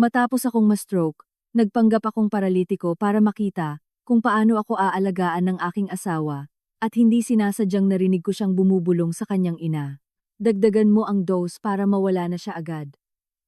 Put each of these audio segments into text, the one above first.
Matapos akong ma-stroke, nagpanggap akong paralitiko para makita kung paano ako aalagaan ng aking asawa at hindi sinasadyang narinig ko siyang bumubulong sa kanyang ina. Dagdagan mo ang dose para mawala na siya agad.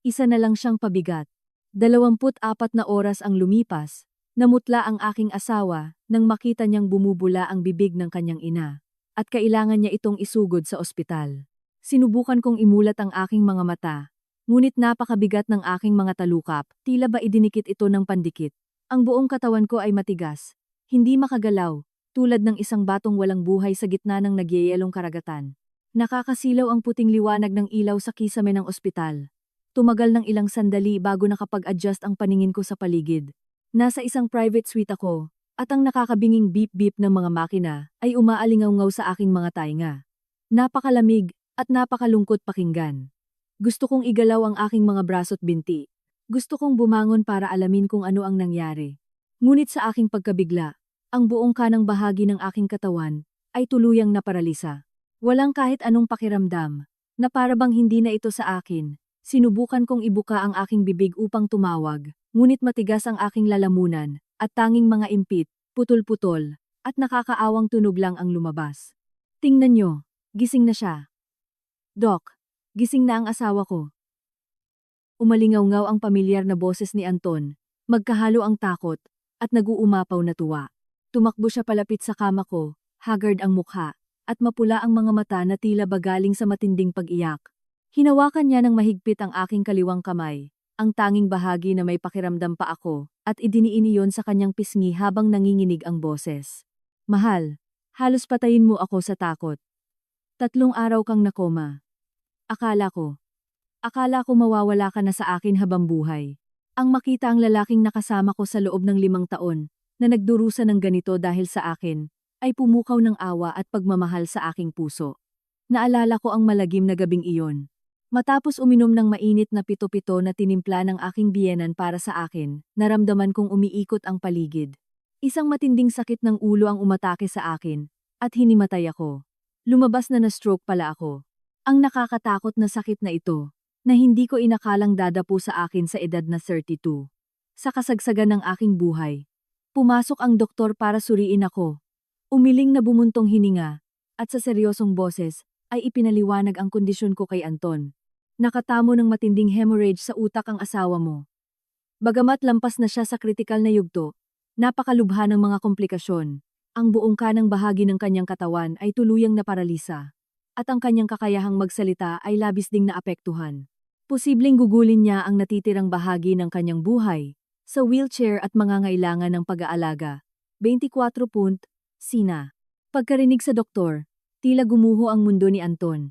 Isa na lang siyang pabigat. 24 na oras ang lumipas, namutla ang aking asawa nang makita niyang bumubula ang bibig ng kanyang ina at kailangan niya itong isugod sa ospital. Sinubukan kong imulat ang aking mga mata, ngunit napakabigat ng aking mga talukap, tila ba idinikit ito ng pandikit. Ang buong katawan ko ay matigas, hindi makagalaw, tulad ng isang batong walang buhay sa gitna ng nagyayelong karagatan. Nakakasilaw ang puting liwanag ng ilaw sa kisame ng ospital. Tumagal ng ilang sandali bago nakapag-adjust ang paningin ko sa paligid. Nasa isang private suite ako, at ang nakakabinging beep-beep ng mga makina ay umaalingaw-ngaw sa aking mga tainga. Napakalamig at napakalungkot pakinggan. Gusto kong igalaw ang aking mga braso't binti. Gusto kong bumangon para alamin kung ano ang nangyari. Ngunit sa aking pagkabigla, ang buong kanang bahagi ng aking katawan ay tuluyang naparalisa. Walang kahit anong pakiramdam, na para bang hindi na ito sa akin. Sinubukan kong ibuka ang aking bibig upang tumawag, ngunit matigas ang aking lalamunan, at tanging mga impit, putol-putol, at nakakaawang tunog lang ang lumabas. Tingnan nyo, gising na siya. Doc, gising na ang asawa ko. Umalingaw-ngaw ang pamilyar na boses ni Anton, magkahalo ang takot, at nag-uumapaw na tuwa. Tumakbo siya palapit sa kama ko, haggard ang mukha, at mapula ang mga mata na tila ba galing sa matinding pag-iyak. Hinawakan niya ng mahigpit ang aking kaliwang kamay, ang tanging bahagi na may pakiramdam pa ako, at idiniin iyon sa kanyang pisngi habang nanginginig ang boses. Mahal, halos patayin mo ako sa takot. 3 araw kang nakoma. Akala ko mawawala ka na sa akin habang buhay. Ang makita ang lalaking nakasama ko sa loob ng 5 taon, na nagdurusa ng ganito dahil sa akin, ay pumukaw ng awa at pagmamahal sa aking puso. Naalala ko ang malagim na gabing iyon. Matapos uminom ng mainit na pito-pito na tinimpla ng aking biyenan para sa akin, naramdaman kong umiikot ang paligid. Isang matinding sakit ng ulo ang umatake sa akin, at hinimatay ako. Lumabas na stroke pala ako. Ang nakakatakot na sakit na ito, na hindi ko inakalang dadapo sa akin sa edad na 32. Sa kasagsagan ng aking buhay, pumasok ang doktor para suriin ako. Umiling na bumuntong hininga, at sa seryosong boses, ay ipinaliwanag ang kondisyon ko kay Anton. Nakatamo ng matinding hemorrhage sa utak ang asawa mo. Bagamat lampas na siya sa kritikal na yugto, napakalubha ng mga komplikasyon. Ang buong kanang bahagi ng kanyang katawan ay tuluyang naparalisa, at ang kanyang kakayahang magsalita ay labis ding naapektuhan. Posibleng gugulin niya ang natitirang bahagi ng kanyang buhay, sa wheelchair at mangangailangan ng pag-aalaga. 24. Sina. Pagkarinig sa doktor, tila gumuho ang mundo ni Anton.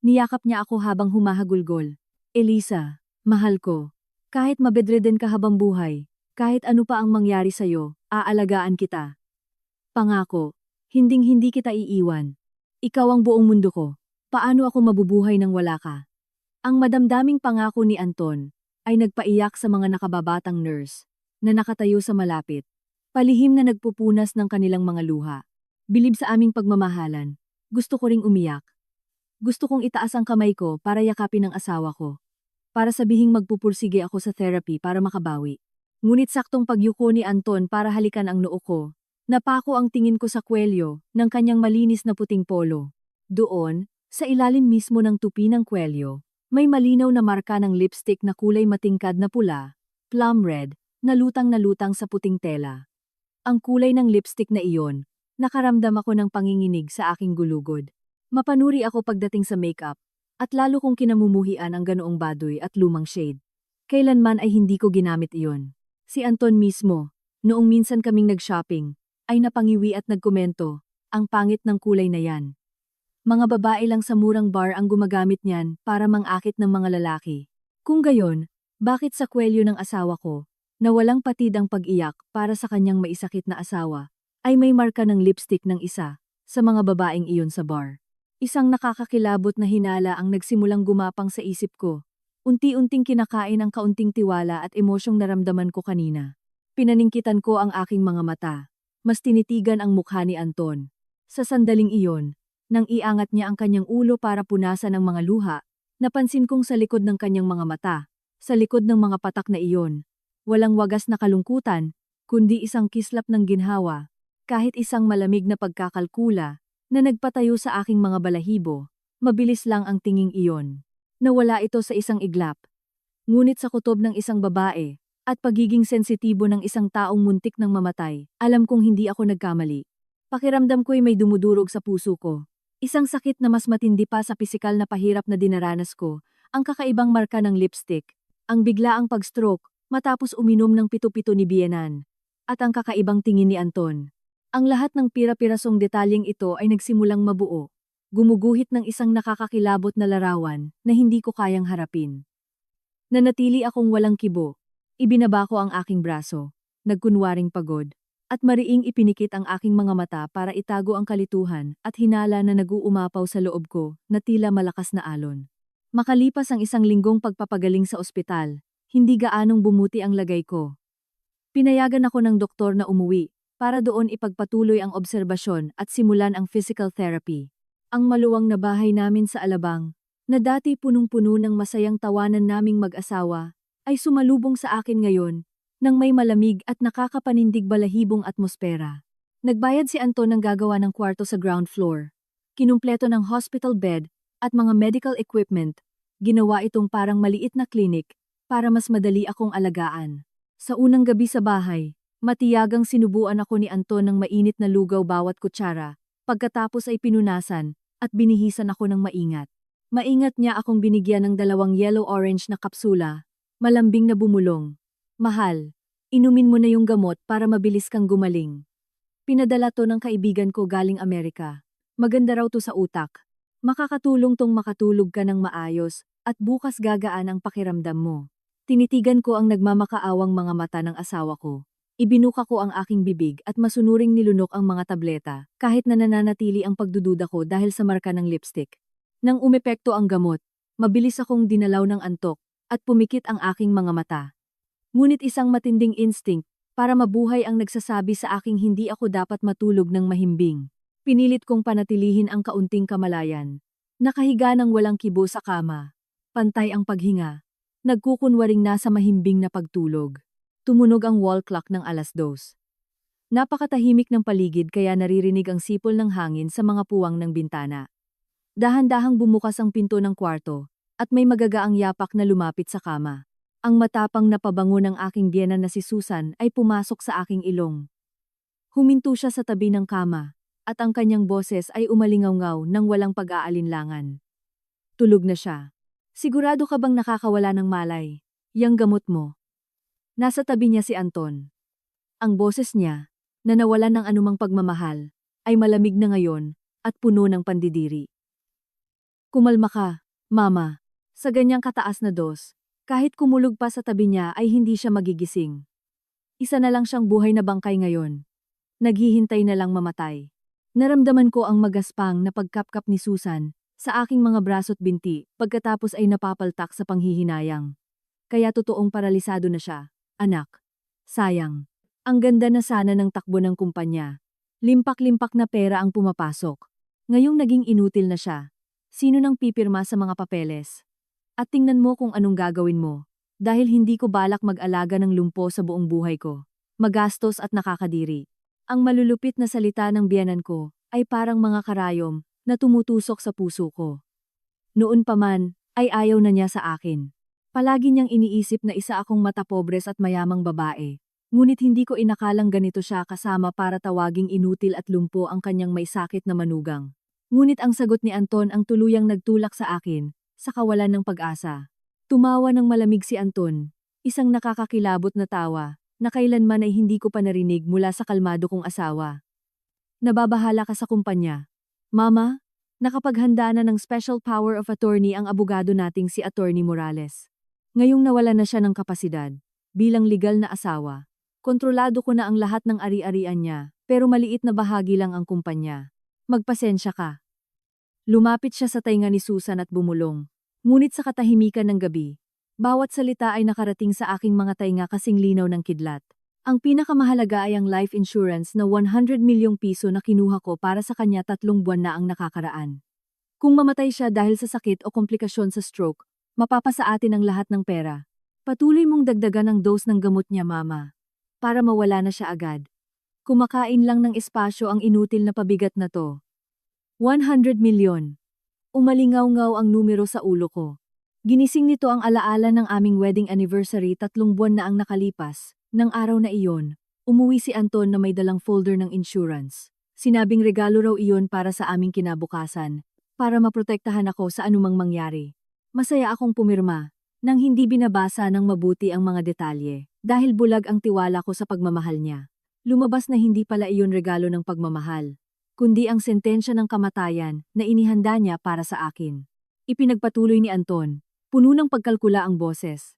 Niyakap niya ako habang humahagulgol. Elisa, mahal ko. Kahit mabedridden ka habang buhay, kahit ano pa ang mangyari sa'yo, aalagaan kita. Pangako, hinding-hindi kita iiwan. Ikaw ang buong mundo ko. Paano ako mabubuhay nang wala ka? Ang madamdaming pangako ni Anton ay nagpaiyak sa mga nakababatang nurse na nakatayo sa malapit. Palihim na nagpupunas ng kanilang mga luha. Bilib sa aming pagmamahalan, gusto ko ring umiyak. Gusto kong itaas ang kamay ko para yakapin ang asawa ko. Para sabihing magpupursige ako sa therapy para makabawi. Ngunit saktong pagyuko ni Anton para halikan ang noo ko, napako ang tingin ko sa kwelyo ng kanyang malinis na puting polo. Doon, sa ilalim mismo ng tupi ng kwelyo, may malinaw na marka ng lipstick na kulay matingkad na pula, plum red, na lutang sa puting tela. Ang kulay ng lipstick na iyon, nakaramdam ako ng panginginig sa aking gulugod. Mapanuri ako pagdating sa makeup, at lalo kong kinamumuhian ang ganoong baduy at lumang shade. Kailanman ay hindi ko ginamit iyon. Si Anton mismo, noong minsan kaming nag-shopping, ay napangiwi at nagkomento, ang pangit ng kulay na yan. Mga babae lang sa murang bar ang gumagamit niyan para mangakit ng mga lalaki. Kung gayon, bakit sa kwelyo ng asawa ko, na walang patid ang pag-iyak para sa kanyang maisakit na asawa, ay may marka ng lipstick ng isa sa mga babaeng iyon sa bar? Isang nakakakilabot na hinala ang nagsimulang gumapang sa isip ko. Unti-unting kinakain ang kaunting tiwala at emosyong naramdaman ko kanina. Pinaningkitan ko ang aking mga mata. Mas tinitigan ang mukha ni Anton. Sa sandaling iyon, nang iangat niya ang kanyang ulo para punasan ang mga luha, napansin kong sa likod ng kanyang mga mata, Sa likod ng mga patak na iyon, walang wagas na kalungkutan, kundi isang kislap ng ginhawa, kahit isang malamig na pagkakalkula na nagpatayo sa aking mga balahibo. Mabilis lang ang tinging iyon. Nawala ito sa isang iglap. Ngunit sa kutob ng isang babae, at pagiging sensitibo ng isang taong muntik ng mamatay, alam kong hindi ako nagkamali. Pakiramdam ko'y may dumudurog sa puso ko. Isang sakit na mas matindi pa sa pisikal na pahirap na dinaranas ko, ang kakaibang marka ng lipstick, ang biglaang pag-stroke, matapos uminom ng pito-pito ni Biyenan, at ang kakaibang tingin ni Anton. Ang lahat ng pira-pirasong detalyeng ito ay nagsimulang mabuo, gumuguhit ng isang nakakakilabot na larawan na hindi ko kayang harapin. Nanatili akong walang kibo. Ibinaba ko ang aking braso, nagkunwaring pagod, at mariing ipinikit ang aking mga mata para itago ang kalituhan at hinala na nag-uumapaw sa loob ko na tila malakas na alon. Makalipas ang isang linggong pagpapagaling sa ospital, hindi gaanong bumuti ang lagay ko. Pinayagan ako ng doktor na umuwi para doon ipagpatuloy ang obserbasyon at simulan ang physical therapy. Ang maluwang na bahay namin sa Alabang, na dati punong-puno ng masayang tawanan naming mag-asawa, ay sumalubong sa akin ngayon, nang may malamig at nakakapanindig balahibong atmosfera. Nagbayad si Anton ng gagawa ng kwarto sa ground floor. Kinumpleto ng hospital bed at mga medical equipment. Ginawa itong parang maliit na clinic para mas madali akong alagaan. Sa unang gabi sa bahay, matiyagang sinubuan ako ni Anton ng mainit na lugaw bawat kutsara. Pagkatapos ay pinunasan at binihisan ako ng maingat. Maingat niya akong binigyan ng 2 yellow-orange na kapsula. Malambing na bumulong. Mahal, inumin mo na yung gamot para mabilis kang gumaling. Pinadala to ng kaibigan ko galing Amerika. Maganda raw to sa utak. Makakatulong tong makatulog ka ng maayos at bukas gagaan ang pakiramdam mo. Tinitigan ko ang nagmamakaawang mga mata ng asawa ko. Ibinuka ko ang aking bibig at masunuring nilunok ang mga tableta kahit na nananatili ang pagdududa ko dahil sa marka ng lipstick. Nang umepekto ang gamot, mabilis akong dinalaw ng antok at pumikit ang aking mga mata. Ngunit isang matinding instinct para mabuhay ang nagsasabi sa aking hindi ako dapat matulog ng mahimbing. Pinilit kong panatilihin ang kaunting kamalayan. Nakahiga ng walang kibo sa kama. Pantay ang paghinga. Nagkukunwaring nasa mahimbing na pagtulog. Tumunog ang wall clock ng 2:00. Napakatahimik ng paligid kaya naririnig ang sipol ng hangin sa mga puwang ng bintana. Dahan-dahang bumukas ang pinto ng kwarto, at may magagaang yapak na lumapit sa kama. Ang matapang na pabango ng aking biyenan na si Susan ay pumasok sa aking ilong. Huminto siya sa tabi ng kama, at ang kanyang boses ay umalingaw-ngaw nang walang pag-aalinlangan. Tulog na siya. Sigurado ka bang nakakawala ng malay? Yang gamot mo. Nasa tabi niya si Anton. Ang boses niya, na nawalan ng anumang pagmamahal, ay malamig na ngayon at puno ng pandidiri. Kumalma ka, Mama. Sa ganyang kataas na dos, kahit kumulog pa sa tabi niya ay hindi siya magigising. Isa na lang siyang buhay na bangkay ngayon. Naghihintay na lang mamatay. Naramdaman ko ang magaspang na pagkapkap ni Susan sa aking mga braso't binti pagkatapos ay napapaltak sa panghihinayang. Kaya totoong paralisado na siya. Anak. Sayang. Ang ganda na sana ng takbo ng kumpanya. Limpak-limpak na pera ang pumapasok. Ngayong naging inutil na siya. Sino nang pipirma sa mga papeles? At tingnan mo kung anong gagawin mo. Dahil hindi ko balak mag-alaga ng lumpo sa buong buhay ko. Magastos at nakakadiri. Ang malulupit na salita ng biyenan ko ay parang mga karayom na tumutusok sa puso ko. Noon pa man, ay ayaw na niya sa akin. Palagi niyang iniisip na isa akong matapobres at mayamang babae. Ngunit hindi ko inakalang ganito siya kasama para tawaging inutil at lumpo ang kanyang may sakit na manugang. Ngunit ang sagot ni Anton ang tuluyang nagtulak sa akin, sa kawalan ng pag-asa. Tumawa ng malamig si Anton, isang nakakakilabot na tawa, na kailanman ay hindi ko pa narinig mula sa kalmado kong asawa. Nababahala ka sa kumpanya. Mama, nakapaghanda na ng special power of attorney ang abogado nating si Attorney Morales. Ngayong nawala na siya ng kapasidad, bilang legal na asawa, kontrolado ko na ang lahat ng ari-arian niya, pero maliit na bahagi lang ang kumpanya. Magpasensya ka. Lumapit siya sa tainga ni Susan at bumulong. Ngunit sa katahimikan ng gabi, bawat salita ay nakarating sa aking mga tainga kasing linaw ng kidlat. Ang pinakamahalaga ay ang life insurance na 100 milyong piso na kinuha ko para sa kanya 3 buwan na ang nakakaraan. Kung mamatay siya dahil sa sakit o komplikasyon sa stroke, mapapasa atin ang lahat ng pera. Patuloy mong dagdagan ang dose ng gamot niya, Mama. Para mawala na siya agad. Kumakain lang ng espasyo ang inutil na pabigat na to. 100 milyon. Umalingaw-ngaw ang numero sa ulo ko. Ginising nito ang alaala ng aming wedding anniversary 3 buwan na ang nakalipas. Nang araw na iyon, umuwi si Anton na may dalang folder ng insurance. Sinabing regalo raw iyon para sa aming kinabukasan, para maprotektahan ako sa anumang mangyari. Masaya akong pumirma, nang hindi binabasa ng mabuti ang mga detalye, dahil bulag ang tiwala ko sa pagmamahal niya. Lumabas na hindi pala iyon regalo ng pagmamahal, kundi ang sentensya ng kamatayan na inihanda niya para sa akin. Ipinagpatuloy ni Anton, puno ng pagkalkula ang boses.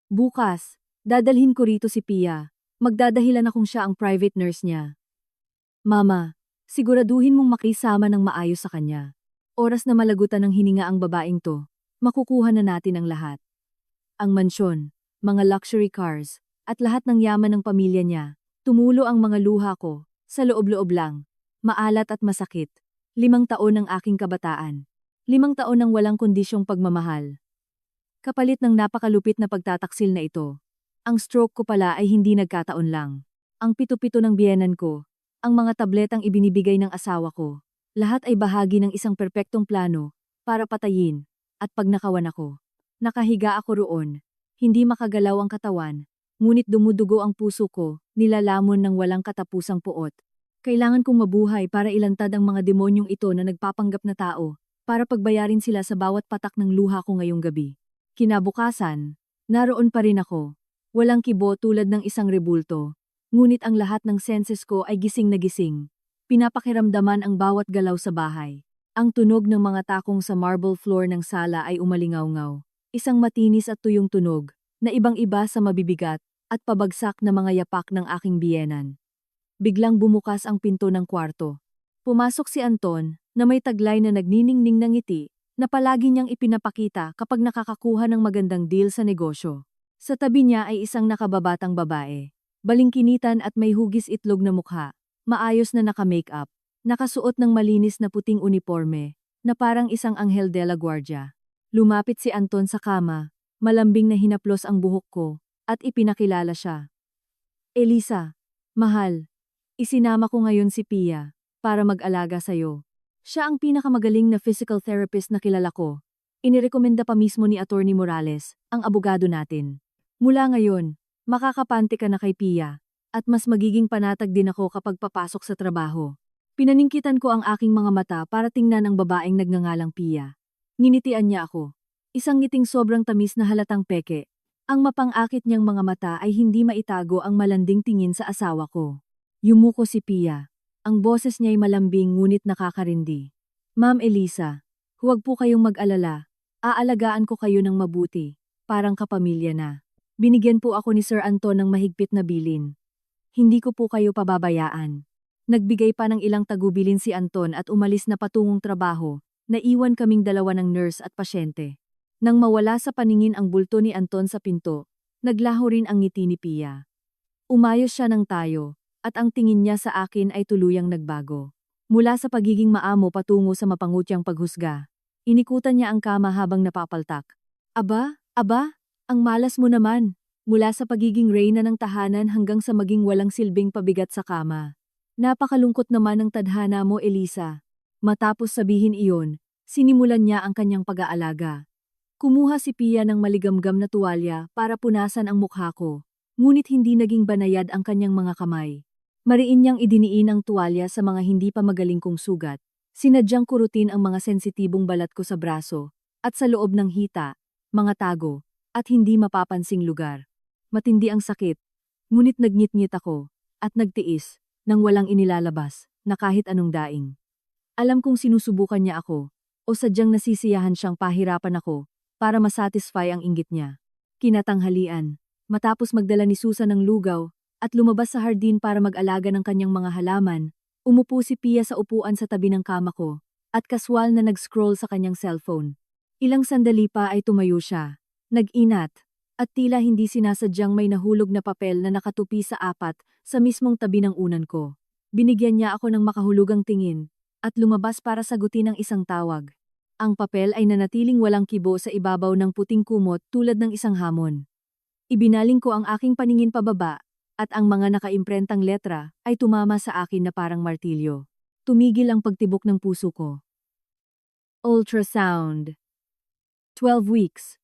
Bukas, dadalhin ko rito si Pia. Magdadahilan akong siya ang private nurse niya. Mama, siguraduhin mong makisama ng maayos sa kanya. Oras na malagutan ng hininga ang babaeng to, makukuha na natin ang lahat. Ang mansyon, mga luxury cars, at lahat ng yaman ng pamilya niya. Tumulo ang mga luha ko, sa loob-loob lang, maalat at masakit. 5 taon ng aking kabataan. 5 taon ng walang kondisyong pagmamahal. Kapalit ng napakalupit na pagtataksil na ito. Ang stroke ko pala ay hindi nagkataon lang. Ang pito-pito ng biyenan ko, ang mga tabletang ibinibigay ng asawa ko, lahat ay bahagi ng isang perpektong plano para patayin, at pag nakawan ako. Nakahiga ako roon, hindi makagalaw ang katawan, ngunit dumudugo ang puso ko, nilalamon ng walang katapusang puot. Kailangan kong mabuhay para ilantad ang mga demonyong ito na nagpapanggap na tao, para pagbayarin sila sa bawat patak ng luha ko ngayong gabi. Kinabukasan, naroon pa rin ako. Walang kibo tulad ng isang rebulto, ngunit ang lahat ng senses ko ay gising na gising. Pinapakiramdaman ang bawat galaw sa bahay. Ang tunog ng mga takong sa marble floor ng sala ay umalingaw-ngaw. Isang matinis at tuyong tunog, na ibang-iba sa mabibigat at pabagsak na mga yapak ng aking biyenan. Biglang bumukas ang pinto ng kwarto. Pumasok si Anton, na may taglay na nagniningning ng ngiti, na palagi niyang ipinapakita kapag nakakakuha ng magandang deal sa negosyo. Sa tabi niya ay isang nakababatang babae. Balingkinitan at may hugis itlog na mukha. Maayos na naka-makeup. Nakasuot ng malinis na puting uniforme, na parang isang anghel de la guardia. Lumapit si Anton sa kama, malambing na hinaplos ang buhok ko, at ipinakilala siya. Elisa, mahal, isinama ko ngayon si Pia, para mag-alaga sa'yo. Siya ang pinakamagaling na physical therapist na kilala ko. Inirekomenda pa mismo ni Attorney Morales, ang abogado natin. Mula ngayon, makakapante ka na kay Pia, at mas magiging panatag din ako kapag papasok sa trabaho. Pinaningkitan ko ang aking mga mata para tingnan ang babaeng nagngangalang Pia. Nginitian niya ako. Isang ngiting sobrang tamis na halatang peke. Ang mapang-akit niyang mga mata ay hindi maitago ang malanding tingin sa asawa ko. Yumuko si Pia. Ang boses niya'y malambing ngunit nakakarindi. Ma'am Elisa, huwag po kayong mag-alala. Aalagaan ko kayo ng mabuti. Parang kapamilya na. Binigyan po ako ni Sir Anton ng mahigpit na bilin. Hindi ko po kayo pababayaan. Nagbigay pa ng ilang tagubilin si Anton at umalis na patungong trabaho. Naiwan kaming dalawa ng nurse at pasyente. Nang mawala sa paningin ang bulto ni Anton sa pinto, naglaho rin ang ngiti ni Pia. Umayos siya ng tayo, at ang tingin niya sa akin ay tuluyang nagbago. Mula sa pagiging maamo patungo sa mapangutyang paghusga. Inikutan niya ang kama habang napapaltak. Aba, ang malas mo naman. Mula sa pagiging reyna ng tahanan hanggang sa maging walang silbing pabigat sa kama. Napakalungkot naman ang tadhana mo, Elisa. Matapos sabihin iyon, sinimulan niya ang kanyang pag-aalaga. Kumuha si Pia ng maligamgam na tuwalya para punasan ang mukha ko, ngunit hindi naging banayad ang kanyang mga kamay. Mariin niyang idiniin ang tuwalya sa mga hindi pa magaling kong sugat. Sinadyang kurutin ang mga sensitibong balat ko sa braso, at sa loob ng hita, mga tago, at hindi mapapansing lugar. Matindi ang sakit, ngunit nagngit-ngit ako, at nagtiis, nang walang inilalabas, na kahit anong daing. Alam kong sinusubukan niya ako, o sadyang nasisiyahan siyang pahirapan ako, para masatisfy ang inggit niya. Kinatanghalian, matapos magdala ni Susan ng lugaw, at lumabas sa hardin para mag-alaga ng kanyang mga halaman, umupo si Pia sa upuan sa tabi ng kama ko, at kaswal na nag-scroll sa kanyang cellphone. Ilang sandali pa ay tumayo siya, nag-inat, at tila hindi sinasadyang may nahulog na papel na nakatupi sa apat sa mismong tabi ng unan ko. Binigyan niya ako ng makahulugang tingin, at lumabas para sagutin ang isang tawag. Ang papel ay nanatiling walang kibo sa ibabaw ng puting kumot tulad ng isang hamon. Ibinaling ko ang aking paningin pababa, at ang mga nakaimprentang letra ay tumama sa akin na parang martilyo. Tumigil ang pagtibok ng puso ko. Ultrasound. 12 weeks.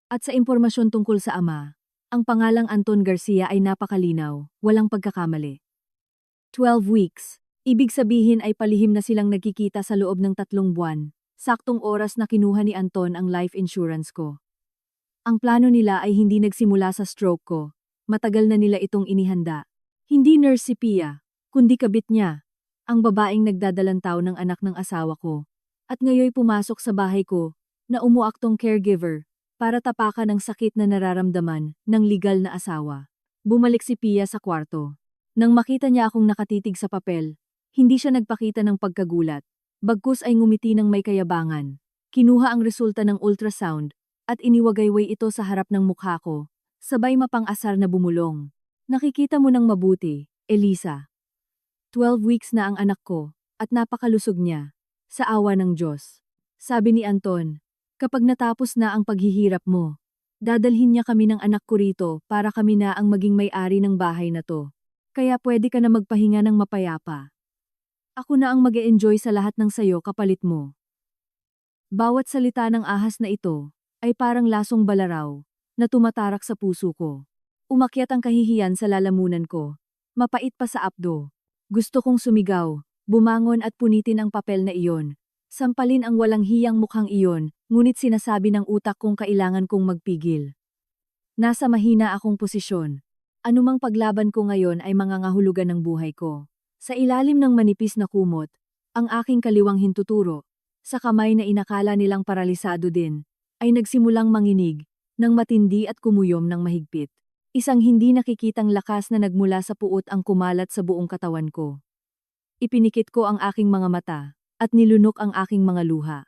At sa impormasyon tungkol sa ama, ang pangalang Anton Garcia ay napakalinaw, walang pagkakamali. 12 weeks. Ibig sabihin ay palihim na silang nagkikita sa loob ng 3 buwan, saktong oras na kinuha ni Anton ang life insurance ko. Ang plano nila ay hindi nagsimula sa stroke ko, matagal na nila itong inihanda. Hindi nurse si Pia, kundi kabit niya, ang babaeng nagdadalantaw ng anak ng asawa ko. At ngayoy pumasok sa bahay ko, na umuaktong caregiver, para tapakan ang sakit na nararamdaman ng legal na asawa. Bumalik si Pia sa kwarto. Nang makita niya akong nakatitig sa papel, hindi siya nagpakita ng pagkagulat. Bagkus ay ngumiti ng may kayabangan. Kinuha ang resulta ng ultrasound, at iniwagayway ito sa harap ng mukha ko, sabay mapang-asar na bumulong. Nakikita mo ng mabuti, Elisa. 12 weeks na ang anak ko, at napakalusog niya, sa awa ng Diyos. Sabi ni Anton, kapag natapos na ang paghihirap mo, dadalhin niya kami ng anak ko rito para kami na ang maging may-ari ng bahay na to. Kaya pwede ka na magpahinga ng mapayapa. Ako na ang mag-e-enjoy sa lahat ng sayo kapalit mo. Bawat salita ng ahas na ito ay parang lasong balaraw na tumatarak sa puso ko. Umakyat ang kahihiyan sa lalamunan ko. Mapait pa sa apdo. Gusto kong sumigaw, bumangon at punitin ang papel na iyon. Sampalin ang walang hiyang mukhang iyon, ngunit sinasabi ng utak kong kailangan kong magpigil. Nasa mahina akong posisyon. Anumang paglaban ko ngayon ay mangangahulugan ng buhay ko. Sa ilalim ng manipis na kumot, ang aking kaliwang hintuturo, sa kamay na inakala nilang paralisado din, ay nagsimulang manginig, ng matindi at kumuyom ng mahigpit. Isang hindi nakikitang lakas na nagmula sa puot ang kumalat sa buong katawan ko. Ipinikit ko ang aking mga mata, at nilunok ang aking mga luha.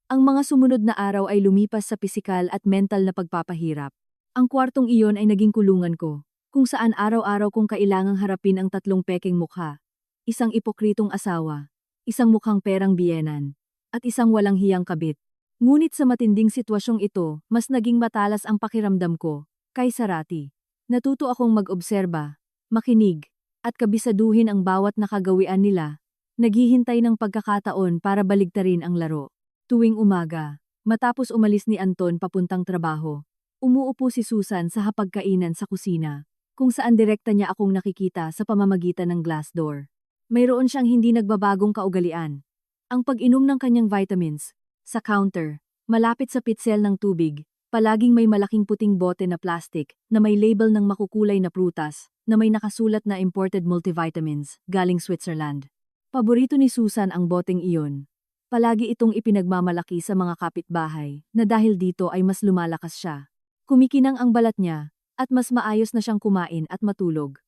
Ang mga sumunod na araw ay lumipas sa pisikal at mental na pagpapahirap. Ang kwartong iyon ay naging kulungan ko, kung saan araw-araw kong kailangang harapin ang 3 pekeng mukha. Isang ipokritong asawa, isang mukhang perang biyenan, at isang walang hiyang kabit. Ngunit sa matinding sitwasyong ito, mas naging matalas ang pakiramdam ko, kaysa rati. Natuto akong mag-obserba, makinig, at kabisaduhin ang bawat nakagawian nila, naghihintay ng pagkakataon para baligtarin ang laro. Tuwing umaga, matapos umalis ni Anton papuntang trabaho, umuupo si Susan sa hapagkainan sa kusina, kung saan direkta niya akong nakikita sa pamamagitan ng glass door. Mayroon siyang hindi nagbabagong kaugalian. Ang pag-inom ng kanyang vitamins. Sa counter, malapit sa pitsel ng tubig, palaging may malaking puting bote na plastic na may label ng makukulay na prutas na may nakasulat na imported multivitamins galing Switzerland. Paborito ni Susan ang boteng iyon. Palagi itong ipinagmamalaki sa mga kapitbahay na dahil dito ay mas lumalakas siya. Kumikinang ang balat niya at mas maayos na siyang kumain at matulog.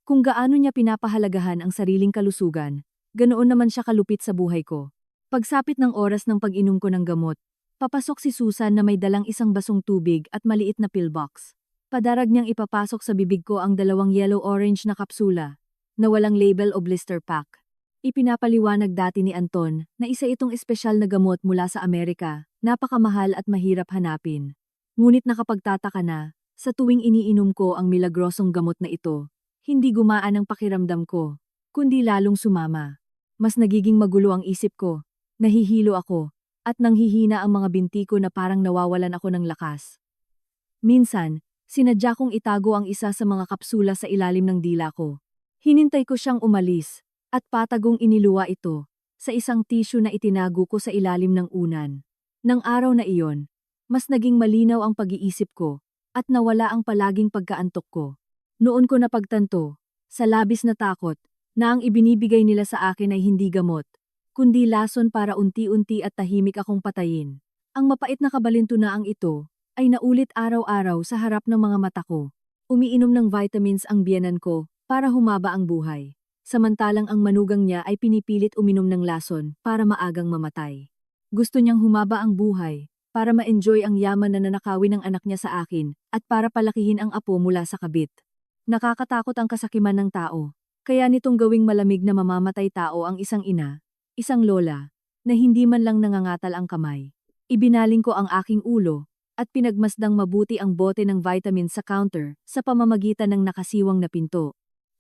Kung gaano niya pinapahalagahan ang sariling kalusugan, ganoon naman siya kalupit sa buhay ko. Pagsapit ng oras ng pag-inom ko ng gamot, papasok si Susan na may dalang isang basong tubig at maliit na pillbox. Padarag niyang ipapasok sa bibig ko ang 2 yellow-orange na kapsula, na walang label o blister pack. Ipinapaliwanag dati ni Anton na isa itong espesyal na gamot mula sa Amerika, napakamahal at mahirap hanapin. Ngunit nakapagtataka na, sa tuwing iniinom ko ang milagrosong gamot na ito, hindi gumaan ang pakiramdam ko, kundi lalong sumama. Mas nagiging magulo ang isip ko, nahihilo ako, at nanghihina ang mga binti ko na parang nawawalan ako ng lakas. Minsan, sinadya kong itago ang isa sa mga kapsula sa ilalim ng dila ko. Hinintay ko siyang umalis, at patagong iniluwa ito, sa isang tissue na itinago ko sa ilalim ng unan. Nang araw na iyon, mas naging malinaw ang pag-iisip ko, at nawala ang palaging pagkaantok ko. Noon ko napagtanto, sa labis na takot, na ang ibinibigay nila sa akin ay hindi gamot, kundi lason para unti-unti at tahimik akong patayin. Ang mapait na kabalintunaang ito ay naulit araw-araw sa harap ng mga mata ko. Umiinom ng vitamins ang biyenan ko para humaba ang buhay, samantalang ang manugang niya ay pinipilit uminom ng lason para maagang mamatay. Gusto niyang humaba ang buhay para ma-enjoy ang yaman na nanakawin ng anak niya sa akin at para palakihin ang apo mula sa kabit. Nakakatakot ang kasakiman ng tao. Kaya nitong gawing malamig na mamamatay tao ang isang ina, isang lola, na hindi man lang nangangatal ang kamay. Ibinaling ko ang aking ulo, at pinagmasdang mabuti ang bote ng vitamin sa counter sa pamamagitan ng nakasiwang na pinto.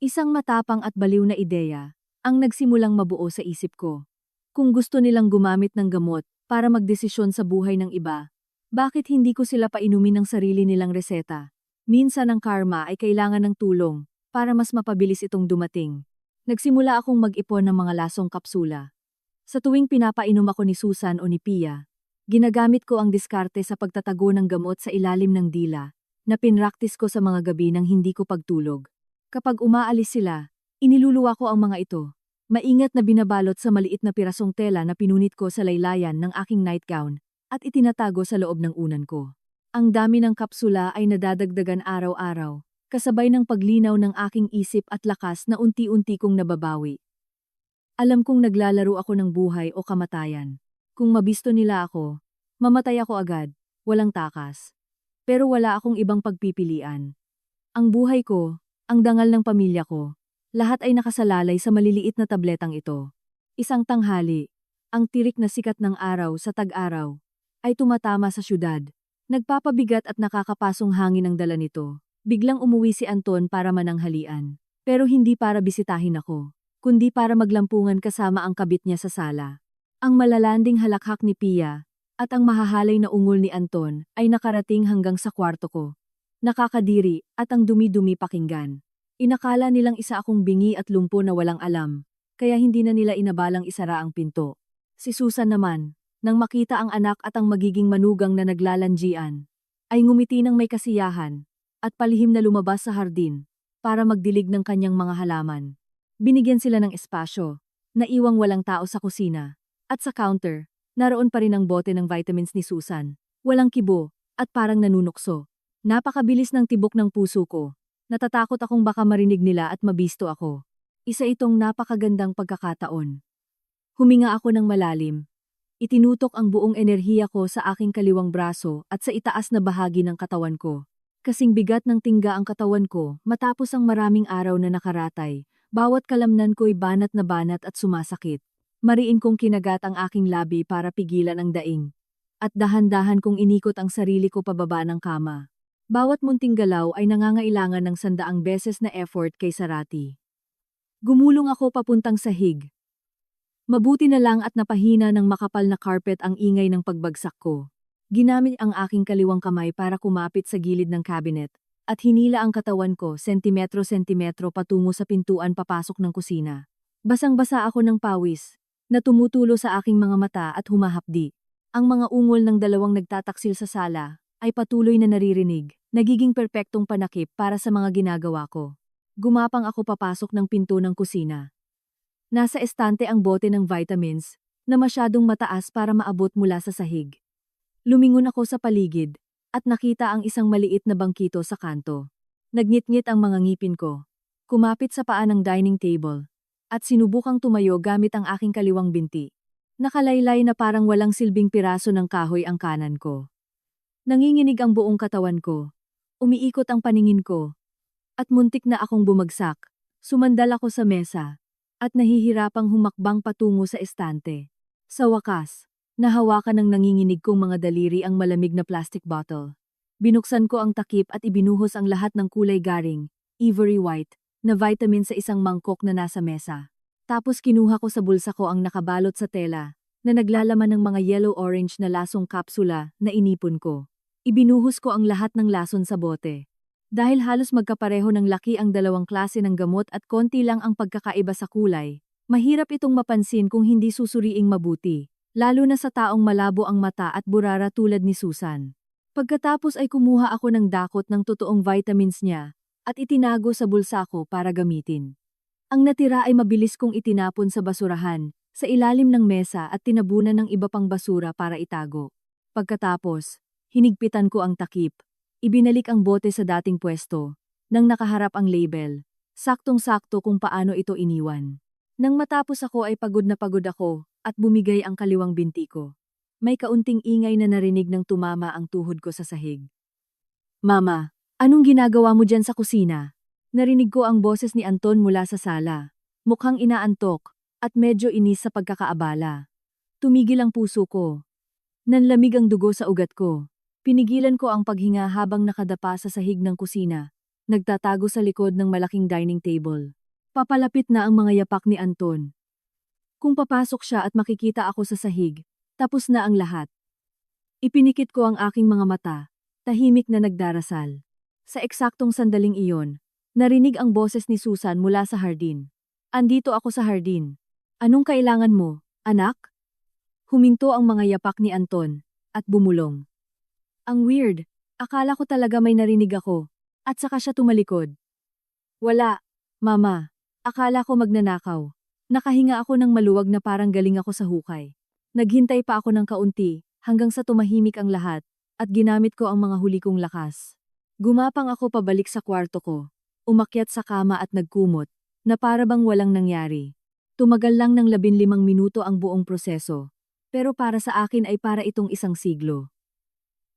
Isang matapang at baliw na ideya ang nagsimulang mabuo sa isip ko. Kung gusto nilang gumamit ng gamot para magdesisyon sa buhay ng iba, bakit hindi ko sila painumin ng sarili nilang reseta? Minsan ang karma ay kailangan ng tulong para mas mapabilis itong dumating. Nagsimula akong mag-ipon ng mga lasong kapsula. Sa tuwing pinapainom ako ni Susan o ni Pia, ginagamit ko ang diskarte sa pagtatago ng gamot sa ilalim ng dila, na pinraktis ko sa mga gabi nang hindi ko pagtulog. Kapag umaalis sila, iniluluwa ko ang mga ito. Maingat na binabalot sa maliit na pirasong tela na pinunit ko sa laylayan ng aking nightgown at itinatago sa loob ng unan ko. Ang dami ng kapsula ay nadadagdagan araw-araw, kasabay ng paglinaw ng aking isip at lakas na unti-unti kong nababawi. Alam kong naglalaro ako ng buhay o kamatayan. Kung mabisto nila ako, mamatay ako agad, walang takas. Pero wala akong ibang pagpipilian. Ang buhay ko, ang dangal ng pamilya ko, lahat ay nakasalalay sa maliliit na tabletang ito. Isang tanghali, ang tirik na sikat ng araw sa tag-araw, ay tumatama sa syudad. Nagpapabigat at nakakapasong hangin ang dala nito. Biglang umuwi si Anton para mananghalian. Pero hindi para bisitahin ako, kundi para maglampungan kasama ang kabit niya sa sala. Ang malalanding halakhak ni Pia at ang mahahalay na ungol ni Anton ay nakarating hanggang sa kwarto ko. Nakakadiri at ang dumi-dumi pakinggan. Inakala nilang isa akong bingi at lumpo na walang alam, kaya hindi na nila inabalang isara ang pinto. Si Susan naman, nang makita ang anak at ang magiging manugang na naglalanjian, ay ngumiti ng may kasiyahan at palihim na lumabas sa hardin para magdilig ng kanyang mga halaman. Binigyan sila ng espasyo, naiwang walang tao sa kusina. At sa counter, naroon pa rin ang bote ng vitamins ni Susan. Walang kibo, at parang nanunukso. Napakabilis ng tibok ng puso ko. Natatakot akong baka marinig nila at mabisto ako. Isa itong napakagandang pagkakataon. Huminga ako ng malalim. Itinutok ang buong enerhiya ko sa aking kaliwang braso at sa itaas na bahagi ng katawan ko. Kasing bigat ng tingga ang katawan ko matapos ang maraming araw na nakaratay. Bawat kalamnan ko'y banat na banat at sumasakit. Mariin kong kinagat ang aking labi para pigilan ang daing. At dahan-dahan kong inikot ang sarili ko pababa ng kama. Bawat munting galaw ay nangangailangan ng 100 beses na effort kay Sarati. Gumulong ako papuntang sahig. Mabuti na lang at napahina ng makapal na carpet ang ingay ng pagbagsak ko. Ginamit ang aking kaliwang kamay para kumapit sa gilid ng cabinet at hinila ang katawan ko sentimetro-sentimetro patungo sa pintuan papasok ng kusina. Basang-basa ako ng pawis na tumutulo sa aking mga mata at humahapdi. Ang mga ungol ng dalawang nagtataksil sa sala ay patuloy na naririnig, nagiging perpektong panakip para sa mga ginagawa ko. Gumapang ako papasok ng pinto ng kusina. Nasa estante ang bote ng vitamins na masyadong mataas para maabot mula sa sahig. Lumingon ako sa paligid at nakita ang isang maliit na bangkito sa kanto. Nagngit-ngit ang mga ngipin ko. Kumapit sa paa ng dining table at sinubukang tumayo gamit ang aking kaliwang binti. Nakalaylay na parang walang silbing piraso ng kahoy ang kanan ko. Nanginginig ang buong katawan ko. Umiikot ang paningin ko. At muntik na akong bumagsak. Sumandal ako sa mesa. At nahihirapang humakbang patungo sa estante. Sa wakas, nahawakan ng nanginginig kong mga daliri ang malamig na plastic bottle. Binuksan ko ang takip at ibinuhos ang lahat ng kulay garing, ivory white, na vitamin sa isang mangkok na nasa mesa. Tapos kinuha ko sa bulsa ko ang nakabalot sa tela, na naglalaman ng mga yellow-orange na lasong kapsula na inipon ko. Ibinuhos ko ang lahat ng lason sa bote. Dahil halos magkapareho ng laki ang dalawang klase ng gamot at konti lang ang pagkakaiba sa kulay, mahirap itong mapansin kung hindi susuriing mabuti, lalo na sa taong malabo ang mata at burara tulad ni Susan. Pagkatapos ay kumuha ako ng dakot ng totoong vitamins niya, at itinago sa bulsa ko para gamitin. Ang natira ay mabilis kong itinapon sa basurahan, sa ilalim ng mesa at tinabunan ng iba pang basura para itago. Pagkatapos, hinigpitan ko ang takip. Ibinalik ang bote sa dating pwesto, nang nakaharap ang label. Saktong-sakto kung paano ito iniwan. Nang matapos ako ay pagod na pagod ako, at bumigay ang kaliwang binti ko. May kaunting ingay na narinig ng tumama ang tuhod ko sa sahig. Mama, anong ginagawa mo dyan sa kusina? Narinig ko ang boses ni Anton mula sa sala. Mukhang inaantok, at medyo inis sa pagkakaabala. Tumigil ang puso ko. Nanlamig ang dugo sa ugat ko. Pinigilan ko ang paghinga habang nakadapa sa sahig ng kusina. Nagtatago sa likod ng malaking dining table. Papalapit na ang mga yapak ni Anton. Kung papasok siya at makikita ako sa sahig, tapos na ang lahat. Ipinikit ko ang aking mga mata, tahimik na nagdarasal. Sa eksaktong sandaling iyon, narinig ang boses ni Susan mula sa hardin. Andito ako sa hardin. Anong kailangan mo, anak? Huminto ang mga yapak ni Anton, at bumulong. Ang weird, akala ko talaga may narinig ako, at saka siya tumalikod. Wala, mama, akala ko magnanakaw. Nakahinga ako ng maluwag na parang galing ako sa hukay. Naghintay pa ako ng kaunti, hanggang sa tumahimik ang lahat, at ginamit ko ang mga huli kong lakas. Gumapang ako pabalik sa kwarto ko, umakyat sa kama at nagkumot, na para bang walang nangyari. Tumagal lang ng 15 minuto ang buong proseso, pero para sa akin ay para itong isang siglo.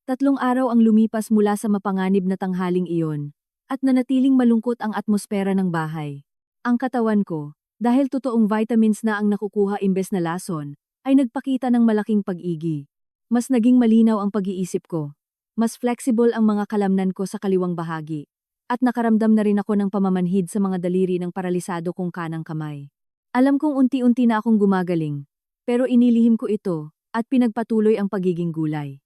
3 araw ang lumipas mula sa mapanganib na tanghaling iyon, at nanatiling malungkot ang atmosfera ng bahay. Ang katawan ko, dahil totoong vitamins na ang nakukuha imbes na lason, ay nagpakita ng malaking pag-igi. Mas naging malinaw ang pag-iisip ko. Mas flexible ang mga kalamnan ko sa kaliwang bahagi. At nakaramdam na rin ako ng pamamanhid sa mga daliri ng paralisado kong kanang kamay. Alam kong unti-unti na akong gumagaling, pero inilihim ko ito, at pinagpatuloy ang pagiging gulay.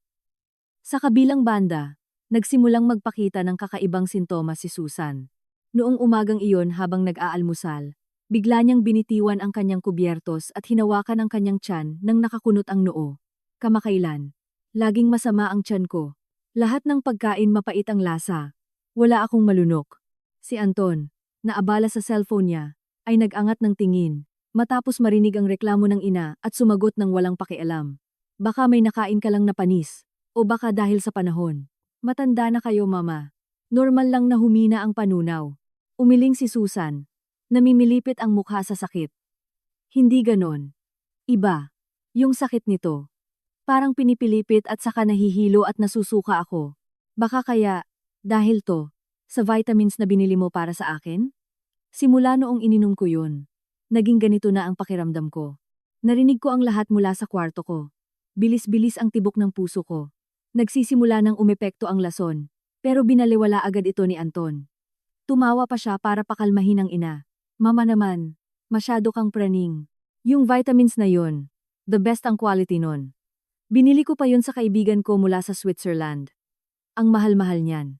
Sa kabilang banda, nagsimulang magpakita ng kakaibang sintomas si Susan. Noong umagang iyon habang nag-aalmusal, bigla niyang binitiwan ang kanyang kubyertos at hinawakan ang kanyang tiyan nang nakakunot ang noo. Kamakailan. Laging masama ang tiyan ko. Lahat ng pagkain mapait ang lasa. Wala akong malunok. Si Anton, na abala sa cellphone niya, ay nag-angat ng tingin, matapos marinig ang reklamo ng ina at sumagot ng walang pakialam. Baka may nakain ka lang na panis. O baka dahil sa panahon. Matanda na kayo, mama. Normal lang na humina ang panunaw. Umiling si Susan. Namimilipit ang mukha sa sakit. Hindi ganon. Iba. Yung sakit nito. Parang pinipilipit at saka nahihilo at nasusuka ako. Baka kaya, dahil to, sa vitamins na binili mo para sa akin? Simula noong ininom ko yun, naging ganito na ang pakiramdam ko. Narinig ko ang lahat mula sa kwarto ko. Bilis-bilis ang tibok ng puso ko. Nagsisimula ng umepekto ang lason, pero binaliwala agad ito ni Anton. Tumawa pa siya para pakalmahin ang ina. Mama naman, masyado kang praning. Yung vitamins na yun, the best ang quality nun. Binili ko pa yun sa kaibigan ko mula sa Switzerland. Ang mahal-mahal niyan.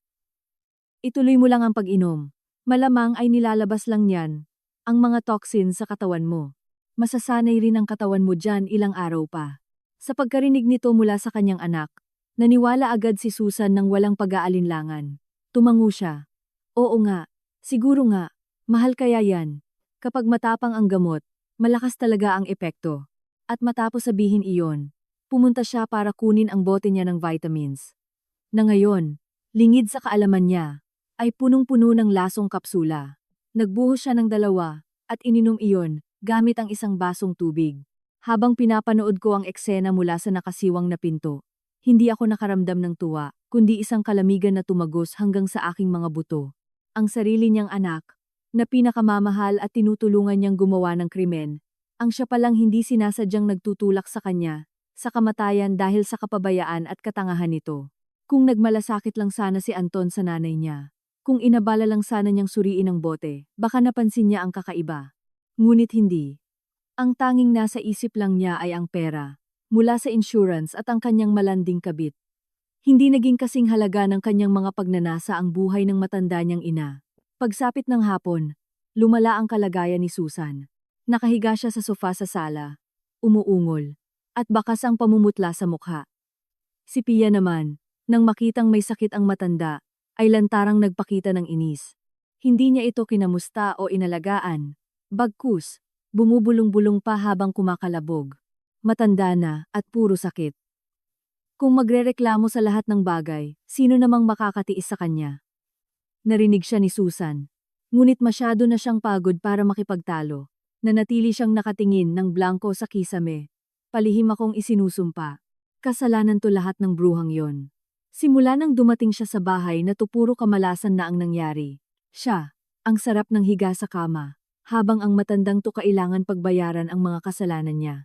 Ituloy mo lang ang pag-inom. Malamang ay nilalabas lang niyan ang mga toxins sa katawan mo. Masasanay rin ang katawan mo dyan ilang araw pa. Sa pagkarinig nito mula sa kanyang anak, naniwala agad si Susan ng walang pag-aalinlangan. Tumango siya. Oo nga, siguro nga, mahal kaya yan. Kapag matapang ang gamot, malakas talaga ang epekto. At matapos sabihin iyon, pumunta siya para kunin ang bote niya ng vitamins. Na ngayon, lingid sa kaalaman niya, ay punong-puno ng lasong kapsula. Nagbuhos siya ng 2, at ininom iyon, gamit ang isang basong tubig. Habang pinapanood ko ang eksena mula sa nakasiwang na pinto, hindi ako nakaramdam ng tuwa, kundi isang kalamigan na tumagos hanggang sa aking mga buto. Ang sarili niyang anak, na pinakamamahal at tinutulungan niyang gumawa ng krimen, ang siya palang hindi sinasadyang nagtutulak sa kanya, sa kamatayan dahil sa kapabayaan at katangahan nito. Kung nagmalasakit lang sana si Anton sa nanay niya, kung inabala lang sana niyang suriin ang bote, baka napansin niya ang kakaiba. Ngunit hindi. Ang tanging nasa isip lang niya ay ang pera, mula sa insurance at ang kanyang malanding kabit. Hindi naging kasing halaga ng kanyang mga pagnanasa ang buhay ng matanda niyang ina. Pagsapit ng hapon, lumala ang kalagayan ni Susan. Nakahiga siya sa sofa sa sala, umuungol, at bakas ang pamumutla sa mukha. Si Pia naman, nang makitang may sakit ang matanda, ay lantarang nagpakita ng inis. Hindi niya ito kinamusta o inalagaan. Bagkus, bumubulong-bulong pa habang kumakalabog. Matanda na at puro sakit. Kung magrereklamo sa lahat ng bagay, sino namang makakatiis sa kanya? Narinig siya ni Susan. Ngunit masyado na siyang pagod para makipagtalo. Nanatili siyang nakatingin ng blanko sa kisame. Palihim akong isinusumpa. Kasalanan to lahat ng bruhang yon. Simula nang dumating siya sa bahay na puro kamalasan na ang nangyari. Siya, ang sarap ng higa sa kama, habang ang matandang to kailangan pagbayaran ang mga kasalanan niya.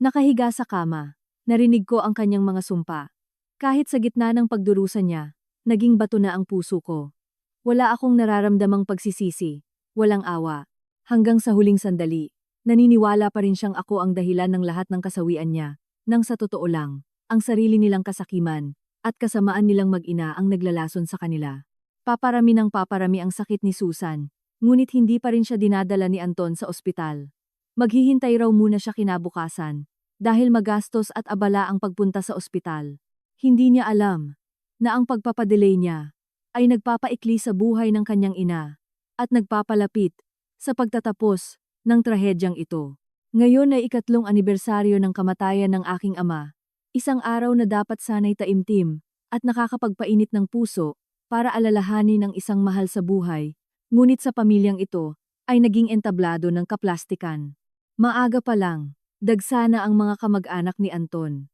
Nakahiga sa kama, narinig ko ang kanyang mga sumpa. Kahit sa gitna ng pagdurusa niya, naging bato na ang puso ko. Wala akong nararamdamang pagsisisi, walang awa. Hanggang sa huling sandali, naniniwala pa rin siyang ako ang dahilan ng lahat ng kasawian niya, nang sa totoo lang, ang sarili nilang kasakiman, at kasamaan nilang mag-ina ang naglalason sa kanila. Paparami ng paparami ang sakit ni Susan, ngunit hindi pa rin siya dinadala ni Anton sa ospital. Maghihintay raw muna siya kinabukasan, dahil magastos at abala ang pagpunta sa ospital. Hindi niya alam na ang pagpapadelay niya ay nagpapaikli sa buhay ng kanyang ina at nagpapalapit sa pagtatapos ng trahedyang ito. Ngayon ay 3 anibersaryo ng kamatayan ng aking ama, isang araw na dapat sanay taimtim at nakakapagpainit ng puso para alalahanin ang isang mahal sa buhay, ngunit sa pamilyang ito ay naging entablado ng kaplastikan. Maaga pa lang, dagsana ang mga kamag-anak ni Anton.